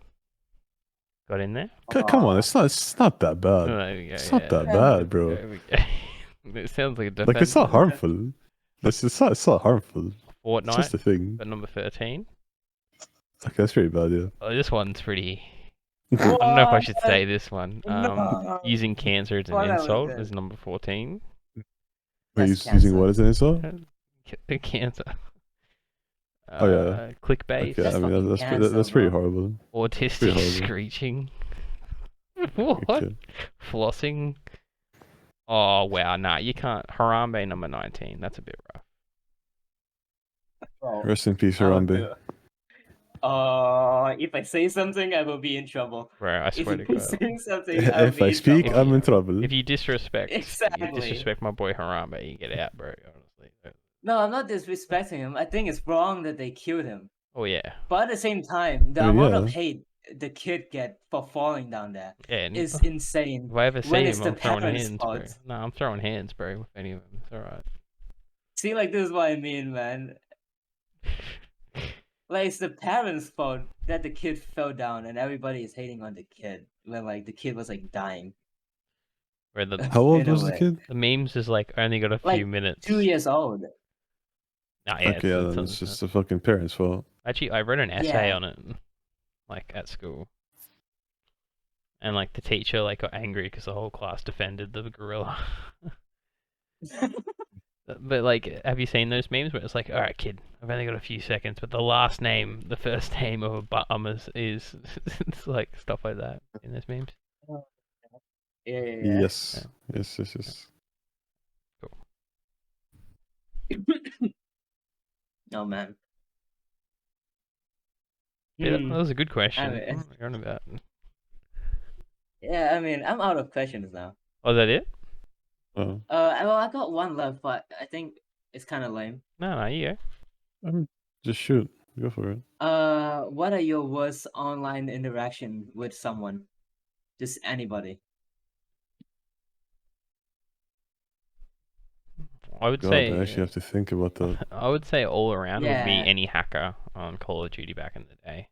got in there. Come on, it's not that bad. Oh, there we go, It's not that bad, bro. There we go. It sounds like a defense. Like it's not harmful. It's not harmful. Fortnite, it's just a thing. But number 13. Okay, that's pretty bad, yeah. Oh, this one's pretty. I don't know if I should say this one. Using cancer as an insult is number 14. Are you using what as an insult? Cancer. Oh yeah. Clickbait. Okay, I mean that's pretty horrible. Autistic pretty horrible. screeching. What? Okay. Flossing. Oh wow, nah, you can't. Harambe number 19. That's a bit rough. Rest in peace, Harambe. If I say something, I will be in trouble. Bro, I swear to God. If I speak, I'm in trouble. If you disrespect, Exactly. you disrespect my boy Harambe, you get out, bro. Honestly. No, I'm not disrespecting him. I think it's wrong that they killed him. Oh yeah. But at the same time, the amount of hate the kid get for falling down there is insane. If I ever see him, I'm throwing hands, fault. bro. No, I'm throwing hands, bro. With any of them, it's alright. See, like this is what I mean, man. Like it's the parents' fault that the kid fell down, and everybody is hating on the kid when like the kid was like dying. Where How old was the kid? The memes is like only got a few minutes. 2 years old. Oh, yeah, okay, then it's just the fucking parents' fault. Actually, I wrote an essay on it, like at school, and like the teacher like got angry because the whole class defended the gorilla. But like, have you seen those memes where it's like, all right, kid, I've only got a few seconds, but the first name of a bum is it's like stuff like that in those memes. Yeah. Yes. Cool. Oh man. Yeah, that was a good question. I mean, What are you on about? Yeah, I mean, I'm out of questions now. Oh, is that it? Oh. Well, I got one left, but I think it's kind of lame. No, you go. Just shoot. Go for it. What are your worst online interaction with someone? Just anybody. I would say. I actually have to think about that. I would say all around would be any hacker on Call of Duty back in the day.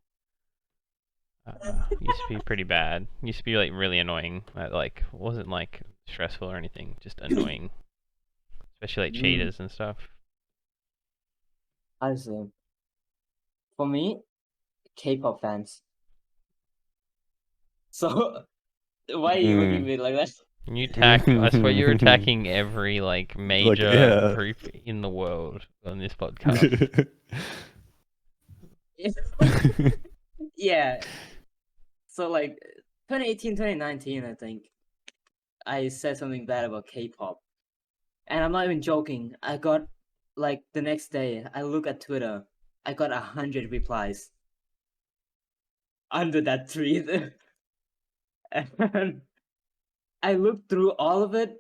Used to be pretty bad. Used to be like really annoying. Like wasn't like stressful or anything, just annoying. Especially like cheaters and stuff. I see. For me, K-pop fans. So why are you looking at me like that? You attack. I swear you're attacking every like major group in the world on this podcast. Yeah. So like 2018, 2019, I think I said something bad about K-pop, and I'm not even joking. I got like the next day, I look at Twitter, I got 100 replies under that tweet, and I looked through all of it.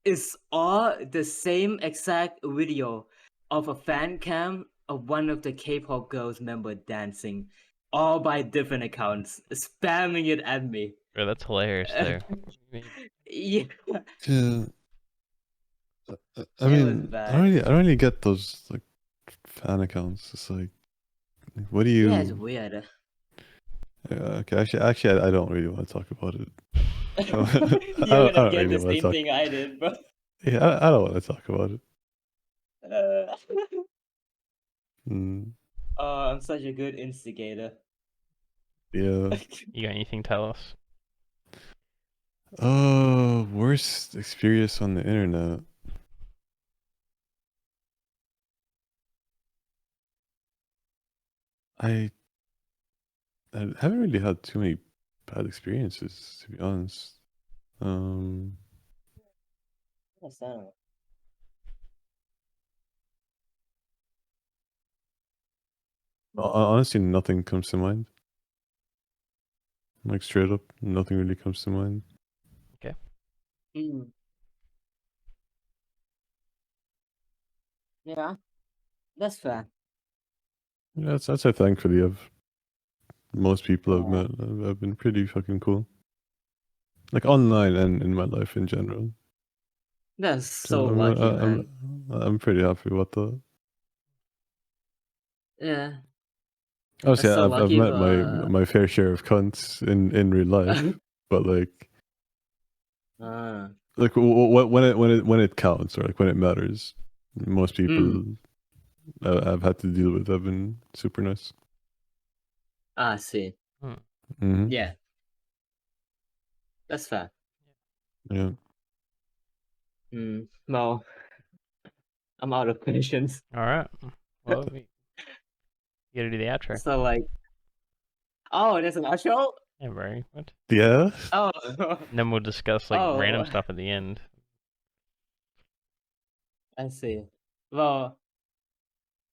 It's all the same exact video of a fan cam of one of the K-pop girls member dancing, all by different accounts, spamming it at me. Bro, that's hilarious though. Yeah, Yeah. I it was mean, bad. I don't really get those like fan accounts. It's like, what do Yeah, it's you? weird. Okay, actually, I don't really want to talk about it. You're I gonna don't get really the want to same talk. thing I did, bro. Yeah, I don't want to talk about it. Uh, Mm, oh, I'm such a good instigator. yeah. You got anything to tell us? Worst experience on the internet. I haven't really had too many bad experiences, to be honest. What's that? Honestly, nothing comes to mind. Like straight up, nothing really comes to mind. Mm. Yeah, that's fair. Yeah, that's I thankfully most people I've Yeah. met have been pretty fucking cool. Like online and in my life in general. That's so I'm lucky, man. I'm pretty happy with that. Yeah, Obviously, that's so I've lucky met for. my fair share of cunts in real life, but like uh, when it counts or like when it matters, most people I've had to deal with have been super nice. I see. Mm-hmm. Yeah, that's fair. Yeah. Well, I'm out of questions. All right. Well, you gotta do the outro. So like, oh, there's an outro. Yeah, bro. What? Yeah. Oh, And then we'll discuss like oh, random stuff at the end. I see. Well,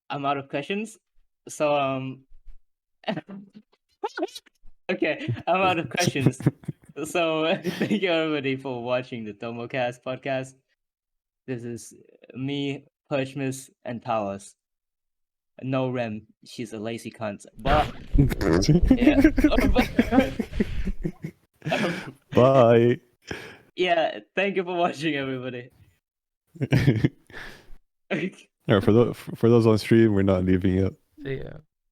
I'm out of questions. So okay, I'm out of questions. So thank you everybody for watching the Tomocast podcast. This is me, PurgeMist, and Talos. No Rem, she's a lazy cunt. But yeah. Bye. Yeah, thank you for watching, everybody. Alright, for those on stream, we're not leaving yet. See ya.